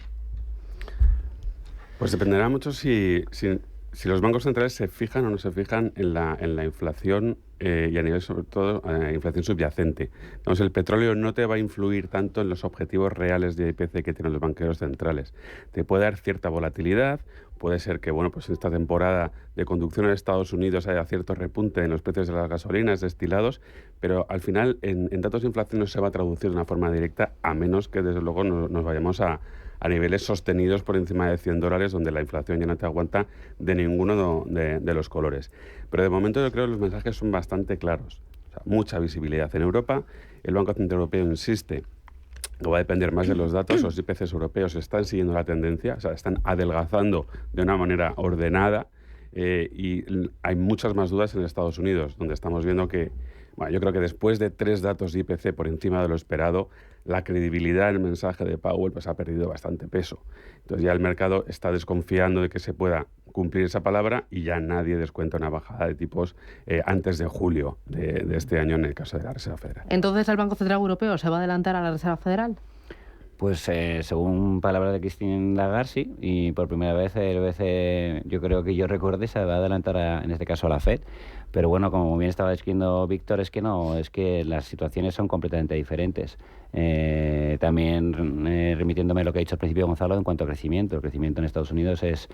Pues dependerá mucho si los bancos centrales se fijan o no se fijan en la inflación y a nivel, sobre todo, inflación subyacente. Entonces, el petróleo no te va a influir tanto en los objetivos reales de IPC que tienen los banqueros centrales. Te puede dar cierta volatilidad, puede ser que, bueno, pues en esta temporada de conducción en Estados Unidos haya cierto repunte en los precios de las gasolinas, destilados, pero al final en datos de inflación no se va a traducir de una forma directa, a menos que, desde luego, nos vayamos a niveles sostenidos por encima de $100, donde la inflación ya no te aguanta de ninguno de los colores. Pero de momento yo creo que los mensajes son bastante claros. O sea, mucha visibilidad en Europa. El Banco Central Europeo insiste que va a depender más de los datos. Los IPCs europeos están siguiendo la tendencia, o sea, están adelgazando de una manera ordenada. Y hay muchas más dudas en Estados Unidos, donde estamos viendo que, bueno, yo creo que después de 3 datos de IPC por encima de lo esperado, la credibilidad en el mensaje de Powell pues ha perdido bastante peso. Entonces ya el mercado está desconfiando de que se pueda cumplir esa palabra y ya nadie descuenta una bajada de tipos antes de julio de este año en el caso de la Reserva Federal. ¿Entonces el Banco Central Europeo se va a adelantar a la Reserva Federal? Pues según palabras de Christine Lagarde, sí, y por primera vez el BCE, yo creo que yo recuerde, se va a adelantar en este caso a la FED. Pero bueno, como bien estaba describiendo Víctor, es que las situaciones son completamente diferentes. También remitiéndome a lo que ha dicho al principio Gonzalo en cuanto a crecimiento. El crecimiento en Estados Unidos es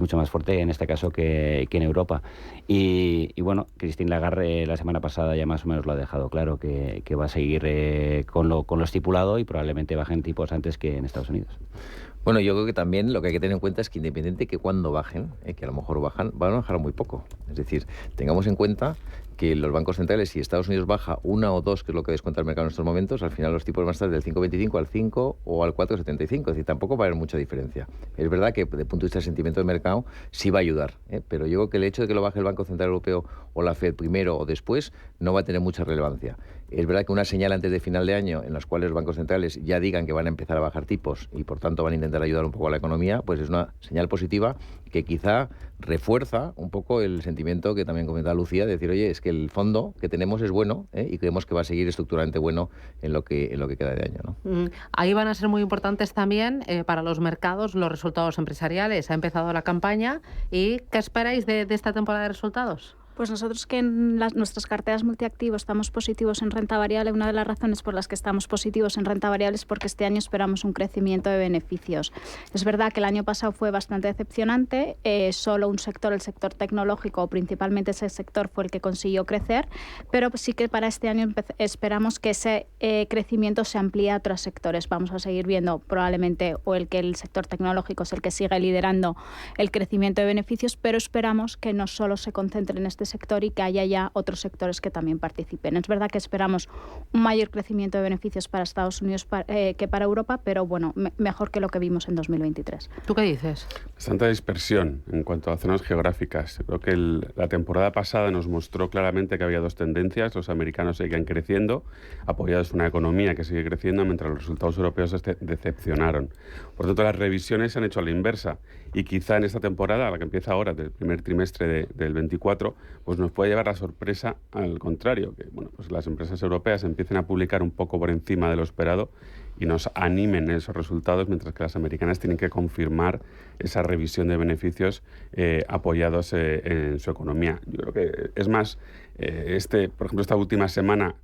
mucho más fuerte en este caso que en Europa. Y bueno, Christine Lagarde la semana pasada ya más o menos lo ha dejado claro, que va a seguir con lo estipulado y probablemente bajen tipos antes que en Estados Unidos. Bueno, yo creo que también lo que hay que tener en cuenta es que independiente que cuando bajen, que a lo mejor bajan, van a bajar muy poco. Es decir, tengamos en cuenta que los bancos centrales, si Estados Unidos baja 1 o 2, que es lo que descuenta el mercado en estos momentos, al final los tipos van a estar del 5,25 al 5 o al 4,75. Es decir, tampoco va a haber mucha diferencia. Es verdad que desde el punto de vista del sentimiento del mercado sí va a ayudar, pero yo creo que el hecho de que lo baje el Banco Central Europeo o la FED primero o después no va a tener mucha relevancia. Es verdad que una señal antes de final de año en las cuales los bancos centrales ya digan que van a empezar a bajar tipos y por tanto van a intentar ayudar un poco a la economía, pues es una señal positiva que quizá refuerza un poco el sentimiento que también comentaba Lucía, de decir, oye, es que el fondo que tenemos es bueno y creemos que va a seguir estructuralmente bueno en lo que queda de año, ¿no? Ahí van a ser muy importantes también para los mercados los resultados empresariales. Ha empezado la campaña y ¿qué esperáis de esta temporada de resultados? Pues nosotros que en nuestras carteras multiactivos estamos positivos en renta variable, una de las razones por las que estamos positivos en renta variable es porque este año esperamos un crecimiento de beneficios. Es verdad que el año pasado fue bastante decepcionante, solo un sector, el sector tecnológico, principalmente ese sector fue el que consiguió crecer, pero sí que para este año esperamos que ese crecimiento se amplíe a otros sectores. Vamos a seguir viendo probablemente el sector tecnológico es el que sigue liderando el crecimiento de beneficios, pero esperamos que no solo se concentre en este sector y que haya ya otros sectores que también participen. Es verdad que esperamos un mayor crecimiento de beneficios para Estados Unidos que para Europa, pero bueno, mejor que lo que vimos en 2023. ¿Tú qué dices? Bastante dispersión en cuanto a zonas geográficas. Creo que la temporada pasada nos mostró claramente que había 2 tendencias. Los americanos seguían creciendo, apoyados en una economía que sigue creciendo, mientras los resultados europeos decepcionaron. Por tanto, las revisiones se han hecho a la inversa. Y quizá en esta temporada, la que empieza ahora, del primer trimestre del 24, pues nos puede llevar la sorpresa al contrario, que bueno, pues las empresas europeas empiecen a publicar un poco por encima de lo esperado y nos animen esos resultados, mientras que las americanas tienen que confirmar esa revisión de beneficios apoyados en su economía. Yo creo que es más, por ejemplo, esta última semana,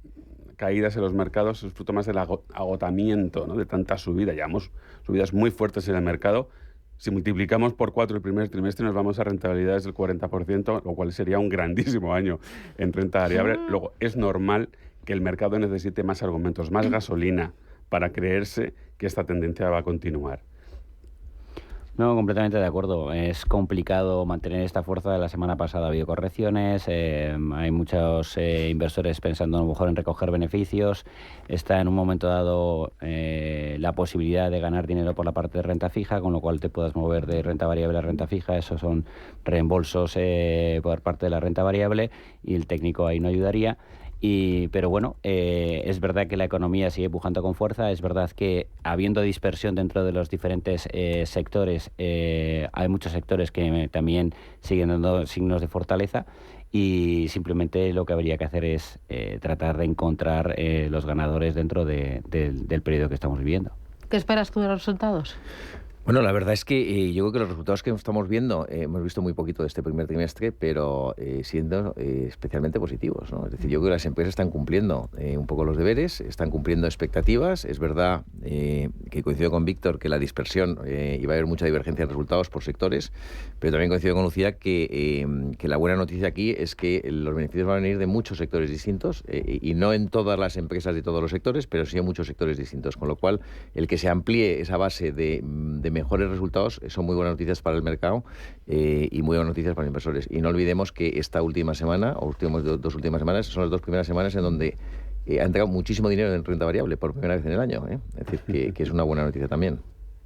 caídas en los mercados es fruto más del agotamiento, ¿no?, de tanta subida. Llevamos subidas muy fuertes en el mercado. Si multiplicamos por 4 el primer trimestre nos vamos a rentabilidades del 40%, lo cual sería un grandísimo año en renta variable. Luego, es normal que el mercado necesite más argumentos, más gasolina para creerse que esta tendencia va a continuar. No, completamente de acuerdo. Es complicado mantener esta fuerza. La semana pasada ha habido correcciones, hay muchos inversores pensando a lo mejor en recoger beneficios. Está en un momento dado la posibilidad de ganar dinero por la parte de renta fija, con lo cual te puedas mover de renta variable a renta fija. Esos son reembolsos por parte de la renta variable y el técnico ahí no ayudaría. Pero bueno, es verdad que la economía sigue pujando con fuerza, es verdad que habiendo dispersión dentro de los diferentes sectores, hay muchos sectores que también siguen dando signos de fortaleza y simplemente lo que habría que hacer es tratar de encontrar los ganadores dentro del periodo que estamos viviendo. ¿Qué esperas tú de los resultados? Bueno, la verdad es que yo creo que los resultados que estamos viendo, hemos visto muy poquito de este primer trimestre, pero siendo especialmente positivos, ¿no? Es decir, yo creo que las empresas están cumpliendo un poco los deberes, están cumpliendo expectativas. Es verdad que coincido con Víctor que la dispersión iba a haber mucha divergencia en resultados por sectores, pero también coincido con Lucía que la buena noticia aquí es que los beneficios van a venir de muchos sectores distintos y no en todas las empresas de todos los sectores, pero sí en muchos sectores distintos, con lo cual el que se amplíe esa base de mejores resultados son muy buenas noticias para el mercado y muy buenas noticias para los inversores. Y no olvidemos que esta última semana, o dos últimas semanas, son las dos primeras semanas en donde ha entregado muchísimo dinero en renta variable por primera vez en el año. Es decir, que es una buena noticia también.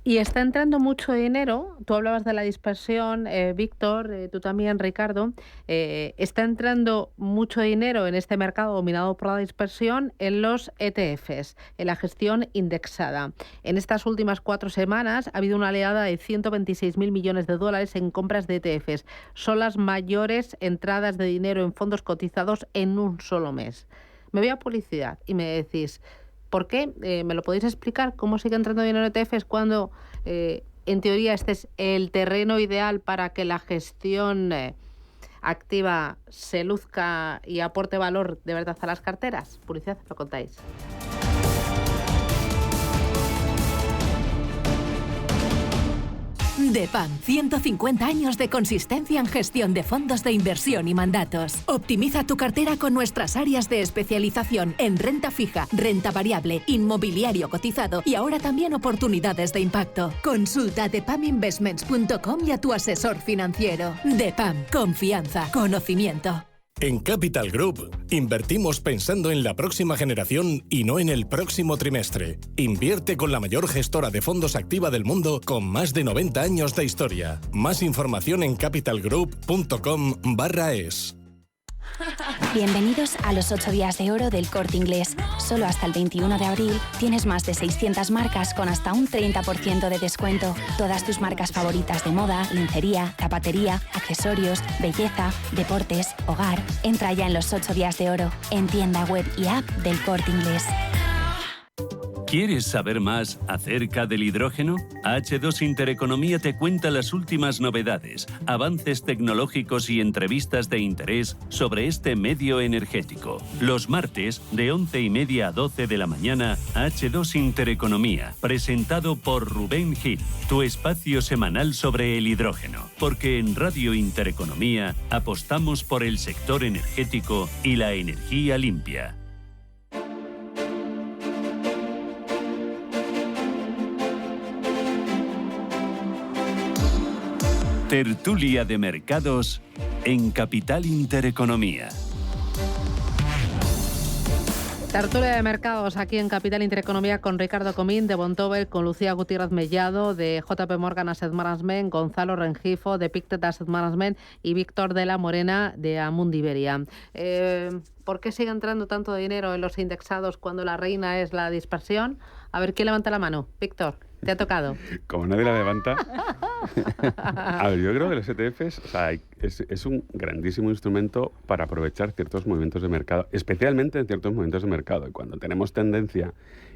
Y está entrando mucho dinero, tú hablabas de la dispersión, Víctor, tú también, Ricardo, está entrando mucho dinero en este mercado dominado por la dispersión en los ETFs, en la gestión indexada. En estas últimas 4 semanas ha habido una oleada de 126.000 millones de dólares en compras de ETFs. Son las mayores entradas de dinero en fondos cotizados en un solo mes. Me voy a publicidad y me decís... ¿Por qué? ¿Me lo podéis explicar? ¿Cómo sigue entrando dinero en ETFs cuando, en teoría, este es el terreno ideal para que la gestión activa se luzca y aporte valor de verdad a las carteras? Publicidad, lo contáis. DEPAM, 150 años de consistencia en gestión de fondos de inversión y mandatos. Optimiza tu cartera con nuestras áreas de especialización en renta fija, renta variable, inmobiliario cotizado y ahora también oportunidades de impacto. Consulta depaminvestments.com y a tu asesor financiero. DEPAM, confianza, conocimiento. En Capital Group, invertimos pensando en la próxima generación y no en el próximo trimestre. Invierte con la mayor gestora de fondos activa del mundo con más de 90 años de historia. Más información en capitalgroup.com/es. Bienvenidos a los 8 días de oro del Corte Inglés. Solo hasta el 21 de abril tienes más de 600 marcas con hasta un 30% de descuento. Todas tus marcas favoritas de moda, lencería, zapatería, accesorios, belleza, deportes, hogar. Entra ya en los 8 días de oro en tienda web y app del Corte Inglés. ¿Quieres saber más acerca del hidrógeno? H2 Intereconomía te cuenta las últimas novedades, avances tecnológicos y entrevistas de interés sobre este medio energético. Los martes, de 11:30 a 12 de la mañana, H2 Intereconomía, presentado por Rubén Gil, tu espacio semanal sobre el hidrógeno. Porque en Radio Intereconomía apostamos por el sector energético y la energía limpia. Tertulia de mercados en Capital Intereconomía. Tertulia de mercados aquí en Capital Intereconomía con Ricardo Comín de Vontobel, con Lucía Gutiérrez Mellado de JP Morgan Asset Management, Gonzalo Rengifo de Pictet Asset Management y Víctor de la Morena de Amundi Iberia. ¿Por qué sigue entrando tanto dinero en los indexados cuando la reina es la dispersión? A ver, ¿quién levanta la mano? Víctor, ¿te ha tocado? Como nadie la levanta. A ver, yo creo que los ETFs, o sea, es un grandísimo instrumento para aprovechar ciertos movimientos de mercado, especialmente en ciertos momentos de mercado. Y cuando tenemos tendencia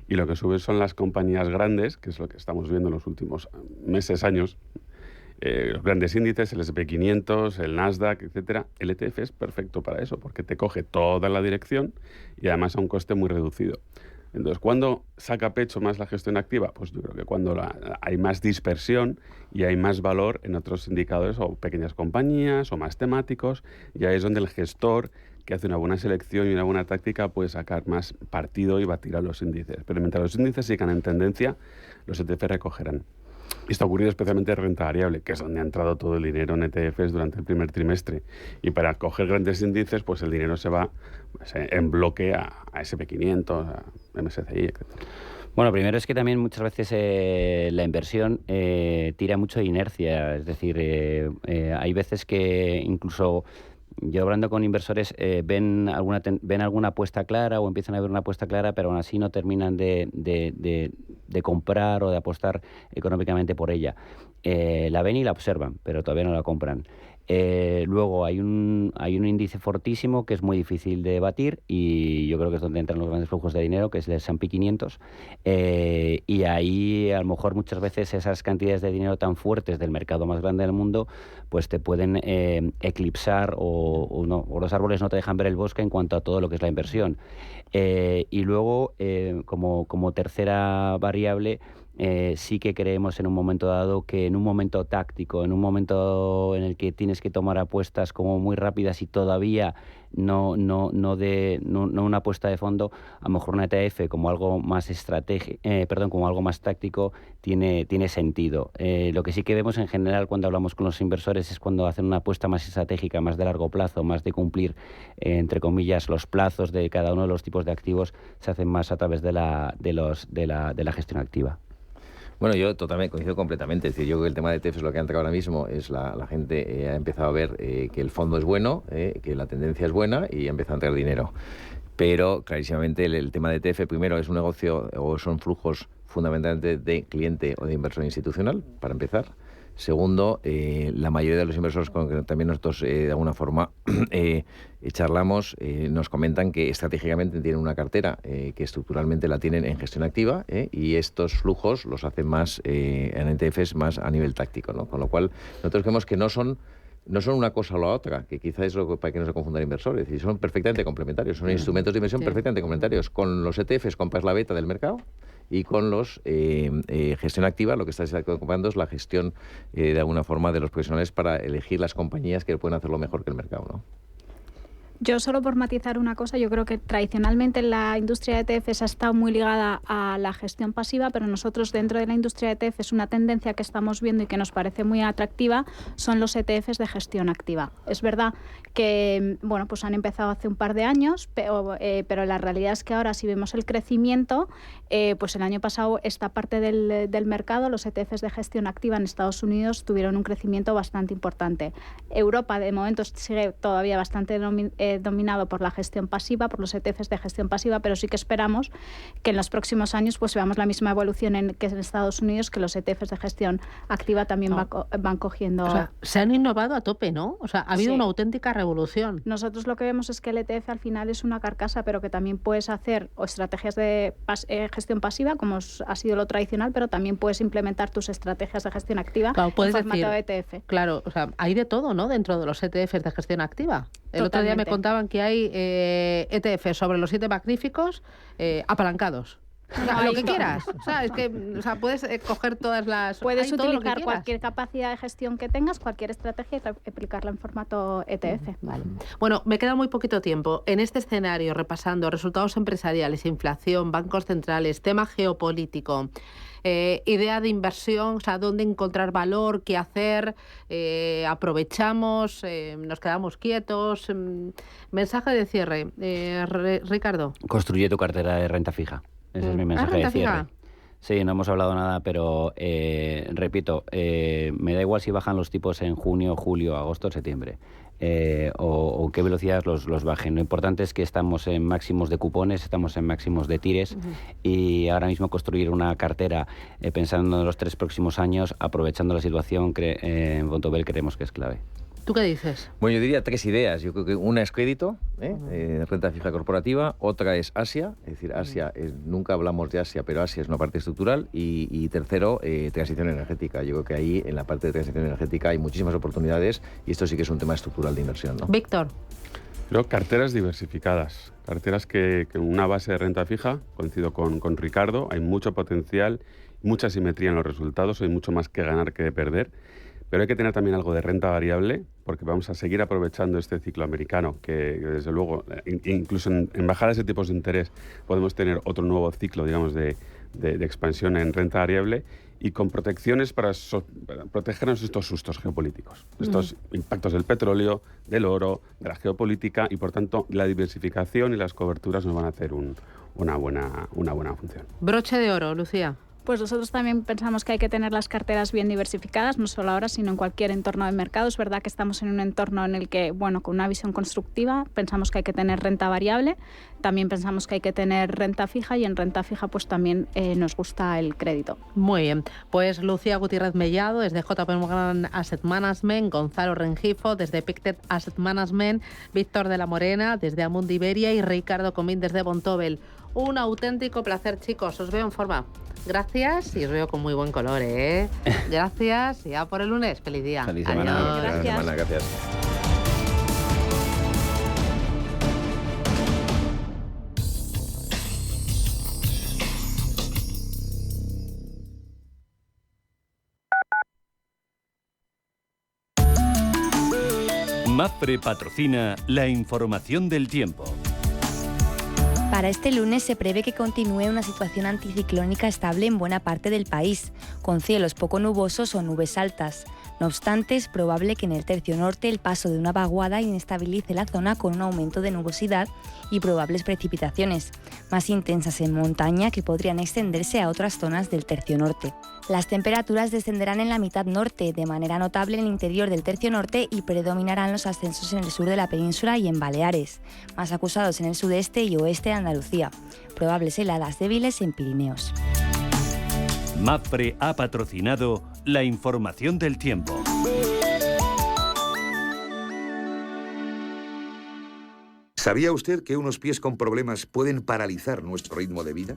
y lo que sube son las compañías grandes, que es lo que estamos viendo en los últimos meses, años, los grandes índices, el S&P 500, el Nasdaq, etcétera, el ETF es perfecto para eso, porque te coge toda la dirección y además a un coste muy reducido. Entonces, ¿cuándo saca pecho más la gestión activa? Pues yo creo que cuando hay más dispersión y hay más valor en otros indicadores o pequeñas compañías o más temáticos, y ahí es donde el gestor que hace una buena selección y una buena táctica puede sacar más partido y batir a los índices. Pero mientras los índices sigan en tendencia, los ETF recogerán. Esto ha ocurrido especialmente en renta variable, que es donde ha entrado todo el dinero en ETFs durante el primer trimestre. Y para coger grandes índices, pues el dinero se va en bloque a SP500, a MSCI, etc. Bueno, primero es que también muchas veces la inversión tira mucho de inercia. Es decir, hay veces que incluso yo hablando con inversores ven alguna apuesta clara o empiezan a ver una apuesta clara, pero aún así no terminan de comprar o de apostar económicamente por ella. La ven y la observan, pero todavía no la compran. Luego hay un índice fortísimo que es muy difícil de batir y yo creo que es donde entran los grandes flujos de dinero, que es el S&P 500, y ahí a lo mejor muchas veces esas cantidades de dinero tan fuertes del mercado más grande del mundo pues te pueden eclipsar o los árboles no te dejan ver el bosque en cuanto a todo lo que es la inversión. Y luego como tercera variable, sí que creemos en un momento dado que en un momento táctico, en un momento en el que tienes que tomar apuestas como muy rápidas y todavía no una apuesta de fondo, a lo mejor una ETF como algo más como algo más táctico tiene sentido. Lo que sí que vemos en general cuando hablamos con los inversores es cuando hacen una apuesta más estratégica, más de largo plazo, más de cumplir entre comillas los plazos de cada uno de los tipos de activos, se hacen más a través de la gestión activa. Bueno, yo totalmente coincido completamente. Es decir, yo creo que el tema de ETFs lo que ha entrado ahora mismo es la gente ha empezado a ver que el fondo es bueno, que la tendencia es buena y ha empezado a entrar dinero. Pero clarísimamente el tema de ETF primero es un negocio o son flujos fundamentalmente de cliente o de inversor institucional, para empezar. Segundo, la mayoría de los inversores con los que también nosotros de alguna forma charlamos, nos comentan que estratégicamente tienen una cartera que estructuralmente la tienen en gestión activa y estos flujos los hacen más en ETFs más a nivel táctico, ¿no? Con lo cual nosotros creemos que no son una cosa o la otra, que quizás es lo para que no se confundan inversores, y son perfectamente complementarios, son instrumentos de inversión perfectamente complementarios. Con los ETFs compras la beta del mercado y con los gestión activa lo que estás ocupando es la gestión de alguna forma de los profesionales para elegir las compañías que pueden hacerlo mejor que el mercado, ¿no? Yo solo por matizar una cosa, yo creo que tradicionalmente la industria de ETFs ha estado muy ligada a la gestión pasiva, pero nosotros dentro de la industria de ETFs una tendencia que estamos viendo y que nos parece muy atractiva son los ETFs de gestión activa. Es verdad que pues han empezado hace un par de años, pero la realidad es que ahora si vemos el crecimiento, pues el año pasado esta parte del mercado, los ETFs de gestión activa en Estados Unidos tuvieron un crecimiento bastante importante. Europa de momento sigue todavía bastante dominado por la gestión pasiva, por los ETFs de gestión pasiva, pero sí que esperamos que en los próximos años pues veamos la misma evolución que en Estados Unidos, que los ETFs de gestión activa también van cogiendo... O sea, se han innovado a tope, ¿no? O sea, ha habido una auténtica revolución. Nosotros lo que vemos es que el ETF al final es una carcasa, pero que también puedes hacer estrategias de gestión pasiva, como ha sido lo tradicional, pero también puedes implementar tus estrategias de gestión activa en formato de ETF. Claro, o sea, hay de todo, ¿no? Dentro de los ETFs de gestión activa. El otro día me contaban que hay ETF sobre los 7 magníficos apalancados. O sea, lo que quieras. O sea, es que puedes coger todas las... Puedes utilizar cualquier capacidad de gestión que tengas, cualquier estrategia y aplicarla en formato ETF. Vale. Bueno, me queda muy poquito tiempo. En este escenario, repasando resultados empresariales, inflación, bancos centrales, tema geopolítico, idea de inversión, o sea, dónde encontrar valor, qué hacer, aprovechamos, nos quedamos quietos. Mensaje de cierre, Ricardo. Construye tu cartera de renta fija. Ese es mi mensaje de cierre. Fija. Sí, no hemos hablado nada, pero repito, me da igual si bajan los tipos en junio, julio, agosto, septiembre. O qué velocidad los bajen. Lo importante es que estamos en máximos de cupones, estamos en máximos de tires y ahora mismo construir una cartera pensando en los 3 próximos años, aprovechando la situación en Vontobel creemos que es clave. ¿Tú qué dices? Bueno, yo diría 3 ideas. Yo creo que una es crédito, renta fija corporativa, otra es Asia, es decir, Asia, nunca hablamos de Asia, pero Asia es una parte estructural, y tercero, transición energética. Yo creo que ahí, en la parte de transición energética, hay muchísimas oportunidades y esto sí que es un tema estructural de inversión, ¿no? Víctor. Creo carteras diversificadas, carteras que una base de renta fija, coincido con Ricardo, hay mucho potencial, mucha simetría en los resultados, hay mucho más que ganar que perder. Pero hay que tener también algo de renta variable, porque vamos a seguir aprovechando este ciclo americano, que desde luego, incluso en bajadas de tipos de interés, podemos tener otro nuevo ciclo, digamos, de expansión en renta variable. y con protecciones para protegernos de estos sustos geopolíticos, de estos impactos del petróleo, del oro, de la geopolítica, y por tanto la diversificación y las coberturas nos van a hacer una buena función. Broche de oro, Lucía. Pues nosotros también pensamos que hay que tener las carteras bien diversificadas, no solo ahora, sino en cualquier entorno de mercado. Es verdad que estamos en un entorno en el que, bueno, con una visión constructiva, pensamos que hay que tener renta variable, también pensamos que hay que tener renta fija, y en renta fija pues también nos gusta el crédito. Muy bien, pues Lucía Gutiérrez Mellado desde JP Morgan Asset Management, Gonzalo Rengifo desde Pictet Asset Management, Víctor de la Morena desde Amundi Iberia y Ricardo Comín desde Bontobel. Un auténtico placer, chicos, os veo en forma. Gracias, y os veo con muy buen color, ¿eh? Gracias, ya por el lunes. Feliz día. Feliz semana. Adiós. Gracias. Semana, gracias. MAPFRE patrocina la información del tiempo. Para este lunes se prevé que continúe una situación anticiclónica estable en buena parte del país, con cielos poco nubosos o nubes altas. No obstante, es probable que en el tercio norte el paso de una vaguada inestabilice la zona con un aumento de nubosidad y probables precipitaciones, más intensas en montaña que podrían extenderse a otras zonas del tercio norte. Las temperaturas descenderán en la mitad norte, de manera notable en el interior del tercio norte, y predominarán los ascensos en el sur de la península y en Baleares, más acusados en el sudeste y oeste de Andalucía. Probables heladas débiles en Pirineos. MAPFRE ha patrocinado la información del tiempo. ¿Sabía usted que unos pies con problemas pueden paralizar nuestro ritmo de vida?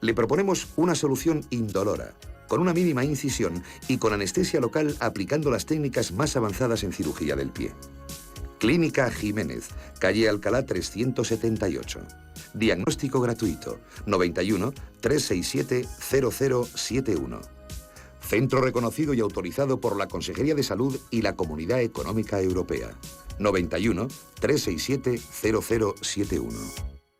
Le proponemos una solución indolora, con una mínima incisión y con anestesia local aplicando las técnicas más avanzadas en cirugía del pie. Clínica Jiménez, calle Alcalá 378. Diagnóstico gratuito, 91 367 0071. Centro reconocido y autorizado por la Consejería de Salud y la Comunidad Económica Europea. 91 367 0071.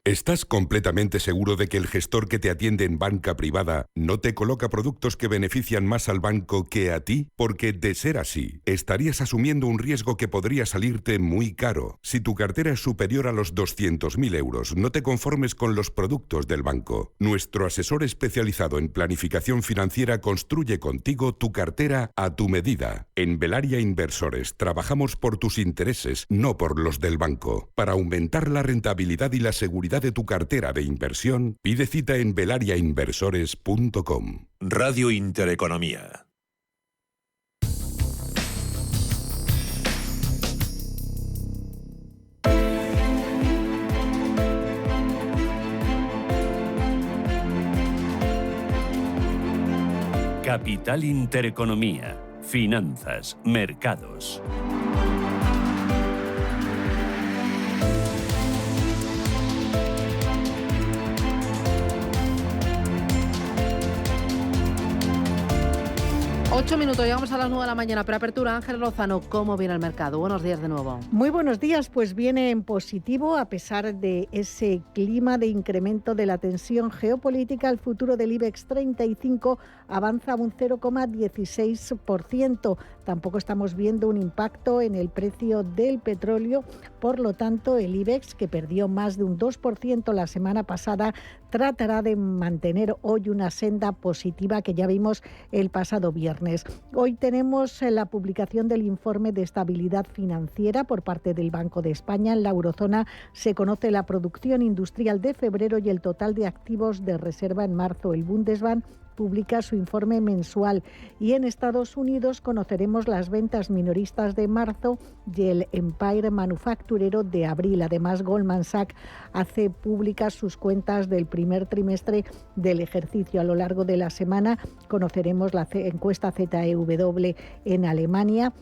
¿Estás completamente seguro de que el gestor que te atiende en banca privada no te coloca productos que benefician más al banco que a ti? Porque de ser así, estarías asumiendo un riesgo que podría salirte muy caro. Si tu cartera es superior a los 200.000 euros, no te conformes con los productos del banco. Nuestro asesor especializado en planificación financiera construye contigo tu cartera a tu medida. En Velaria Inversores trabajamos por tus intereses, no por los del banco. Para aumentar la rentabilidad y la seguridad de tu cartera de inversión, pide cita en velariainversores.com. Radio Intereconomía. Capital Intereconomía. Finanzas, mercados. Ocho minutos, llegamos a las 9 de la mañana. Preapertura, Ángel Lozano, ¿cómo viene el mercado? Buenos días de nuevo. Muy buenos días, pues viene en positivo a pesar de ese clima de incremento de la tensión geopolítica. El futuro del IBEX 35 avanza un 0,16%. Tampoco estamos viendo un impacto en el precio del petróleo. Por lo tanto, el IBEX, que perdió más de un 2% la semana pasada, tratará de mantener hoy una senda positiva que ya vimos el pasado viernes. Hoy tenemos la publicación del informe de estabilidad financiera por parte del Banco de España. En la eurozona se conoce la producción industrial de febrero y el total de activos de reserva en marzo. El Bundesbank publica su informe mensual y en Estados Unidos conoceremos las ventas minoristas de marzo y el Empire manufacturero de abril. Además, Goldman Sachs hace públicas sus cuentas del primer trimestre del ejercicio. A lo largo de la semana conoceremos la encuesta ZEW en Alemania.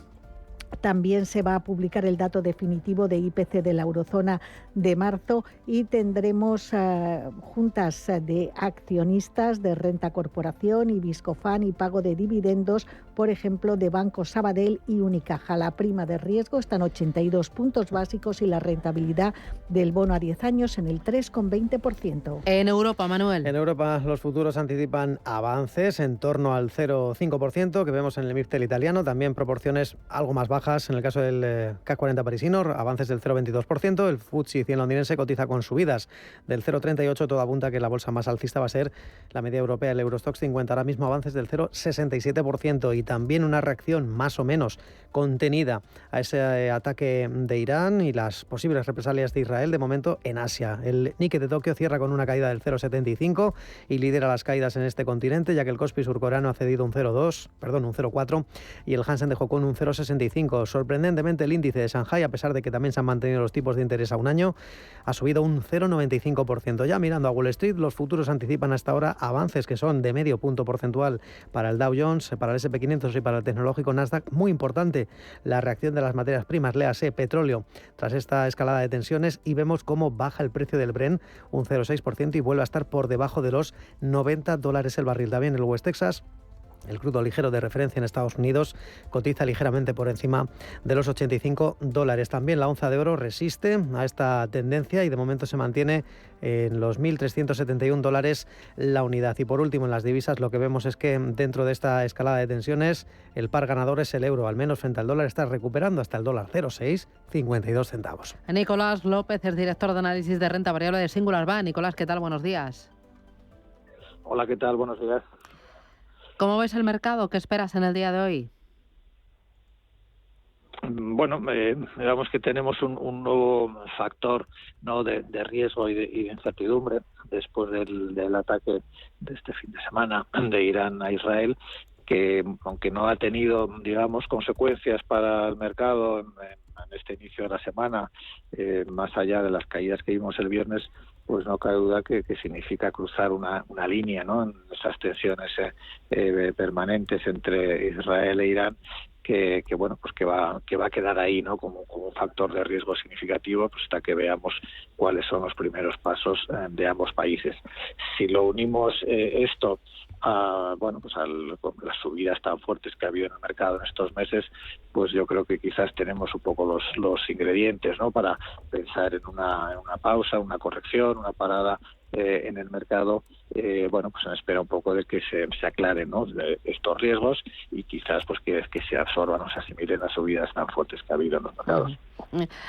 También se va a publicar el dato definitivo de IPC de la eurozona de marzo y tendremos juntas de accionistas de Renta Corporación y Viscofan y pago de dividendos, por ejemplo, de Banco Sabadell y Unicaja. La prima de riesgo está en 82 puntos básicos y la rentabilidad del bono a 10 años en el 3,20%. En Europa, Manuel. En Europa los futuros anticipan avances en torno al 0,5% que vemos en el MIPTEL italiano, también proporciones algo más bajas en el caso del CAC 40 parisino, avances del 0,22%, el FTSE 100 londinense cotiza con subidas del 0,38%, todo apunta a que la bolsa más alcista va a ser la media europea, el Eurostoxx 50, ahora mismo avances del 0,67% y también una reacción más o menos contenida a ese ataque de Irán y las posibles represalias de Israel, de momento en Asia. El Nikkei de Tokio cierra con una caída del 0,75 y lidera las caídas en este continente, ya que el Kospi surcoreano ha cedido un 0,4 y el Hansen de Hong Kong un 0,65. Sorprendentemente, el índice de Shanghái, a pesar de que también se han mantenido los tipos de interés a un año, ha subido un 0,95%. Ya mirando a Wall Street, los futuros anticipan hasta ahora avances que son de medio punto porcentual para el Dow Jones, para el S&P 500 y para el tecnológico Nasdaq. Muy importante la reacción de las materias primas, léase petróleo, tras esta escalada de tensiones, y vemos cómo baja el precio del Brent un 0,6% y vuelve a estar por debajo de los $90 el barril. También el West Texas, el crudo ligero de referencia en Estados Unidos, cotiza ligeramente por encima de los $85. También la onza de oro resiste a esta tendencia y de momento se mantiene en los $1.371 la unidad. Y por último, en las divisas lo que vemos es que dentro de esta escalada de tensiones el par ganador es el euro, al menos frente al dólar está recuperando hasta el dólar 0,652 centavos. Nicolás López es director de análisis de renta variable de Singular Bank. Nicolás, ¿qué tal? Buenos días. Hola, ¿qué tal? Buenos días. ¿Cómo ves el mercado? ¿Qué esperas en el día de hoy? Bueno, digamos que tenemos un nuevo factor, ¿no?, de riesgo y de incertidumbre después del ataque de este fin de semana de Irán a Israel, que aunque no ha tenido, digamos, consecuencias para el mercado en este inicio de la semana, más allá de las caídas que vimos el viernes, pues no cabe duda que significa cruzar una línea, ¿no?, en esas tensiones permanentes entre Israel e Irán, que bueno, pues que va a quedar ahí, ¿no?, como un factor de riesgo significativo, pues hasta que veamos cuáles son los primeros pasos de ambos países. Si lo unimos esto a las subidas tan fuertes que ha habido en el mercado en estos meses, pues yo creo que quizás tenemos un poco los ingredientes, ¿no?, para pensar en una pausa, una corrección, una parada en el mercado, pues en espera un poco de que se aclaren, ¿no?, estos riesgos y quizás pues que se absorban o se asimilen las subidas tan fuertes que ha habido en los mercados.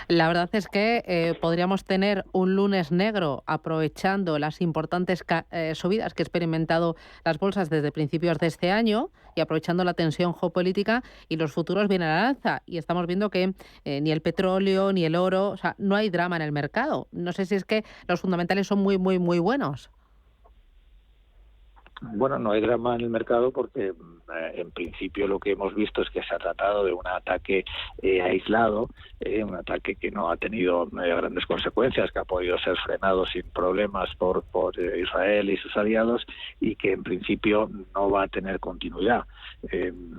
La verdad es que podríamos tener un lunes negro aprovechando las importantes subidas que ha experimentado las bolsas desde principios de este año y aprovechando la tensión geopolítica, y los futuros vienen al alza y estamos viendo que ni el petróleo ni el oro, o sea, no hay drama en el mercado. No sé si es que los fundamentales son muy buenos. Bueno, no hay drama en el mercado porque en principio lo que hemos visto es que se ha tratado de un ataque aislado, un ataque que no ha tenido grandes consecuencias, que ha podido ser frenado sin problemas por Israel y sus aliados, y que en principio no va a tener continuidad.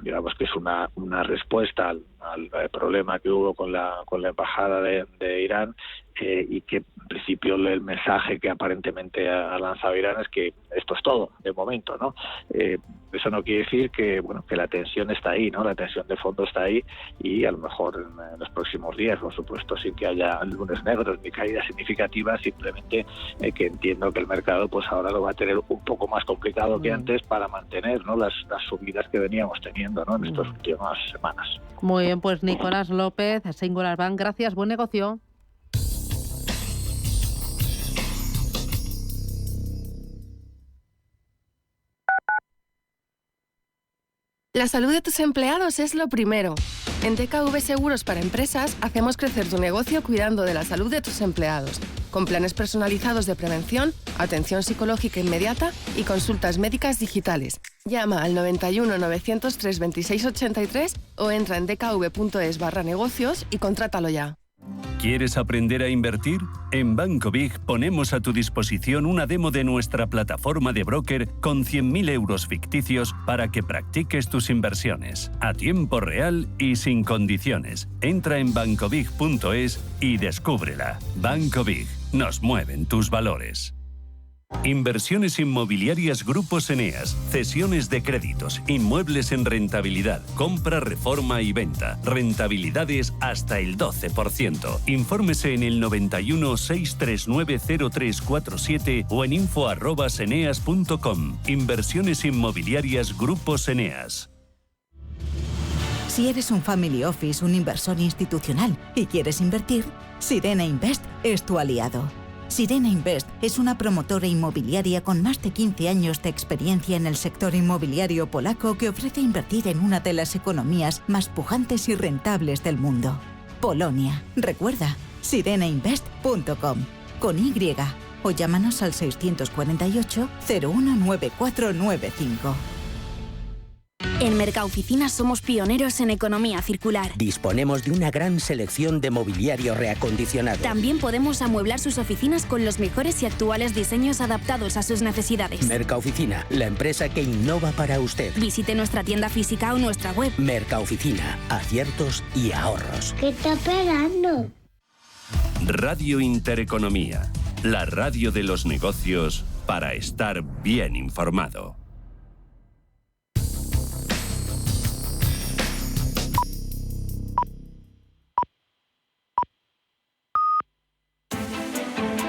Digamos que es una respuesta al problema que hubo con la embajada de Irán, y que en principio el mensaje que aparentemente ha lanzado Irán es que esto es todo de momento, ¿no? Eso no quiere decir que la tensión está ahí, ¿no? La tensión de fondo está ahí, y a lo mejor en los próximos días, por supuesto, sin que haya lunes negros ni caídas significativas, simplemente que entiendo que el mercado pues ahora lo va a tener un poco más complicado que antes para mantener, ¿no?, las subidas que veníamos teniendo, ¿no?, en estas últimas semanas. Muy bien, pues Nicolás López, Singular Bank, gracias, buen negocio. La salud de tus empleados es lo primero. En DKV Seguros para Empresas hacemos crecer tu negocio cuidando de la salud de tus empleados, con planes personalizados de prevención, atención psicológica inmediata y consultas médicas digitales. Llama al 91 903 26 83 o entra en dkv.es/negocios y contrátalo ya. ¿Quieres aprender a invertir? En Banco Big ponemos a tu disposición una demo de nuestra plataforma de broker con 100.000 euros ficticios para que practiques tus inversiones a tiempo real y sin condiciones. Entra en bancobig.es y descúbrela. Banco Big. Nos mueven tus valores. Inversiones inmobiliarias Grupos Eneas, cesiones de créditos, inmuebles en rentabilidad, compra, reforma y venta, rentabilidades hasta el 12%. Infórmese en el 91 639 0347 o en info@eneas.com. Inversiones inmobiliarias Grupos Eneas. Si eres un family office, un inversor institucional y quieres invertir, Sirena Invest es tu aliado. Sirena Invest es una promotora inmobiliaria con más de 15 años de experiencia en el sector inmobiliario polaco que ofrece invertir en una de las economías más pujantes y rentables del mundo. Polonia. Recuerda, sirenainvest.com con Y o llámanos al 648 019495. En Mercaoficina somos pioneros en economía circular. Disponemos de una gran selección de mobiliario reacondicionado. También podemos amueblar sus oficinas con los mejores y actuales diseños adaptados a sus necesidades. Mercaoficina, la empresa que innova para usted. Visite nuestra tienda física o nuestra web. Mercaoficina, aciertos y ahorros. ¿Qué está esperando? Radio Intereconomía, la radio de los negocios para estar bien informado.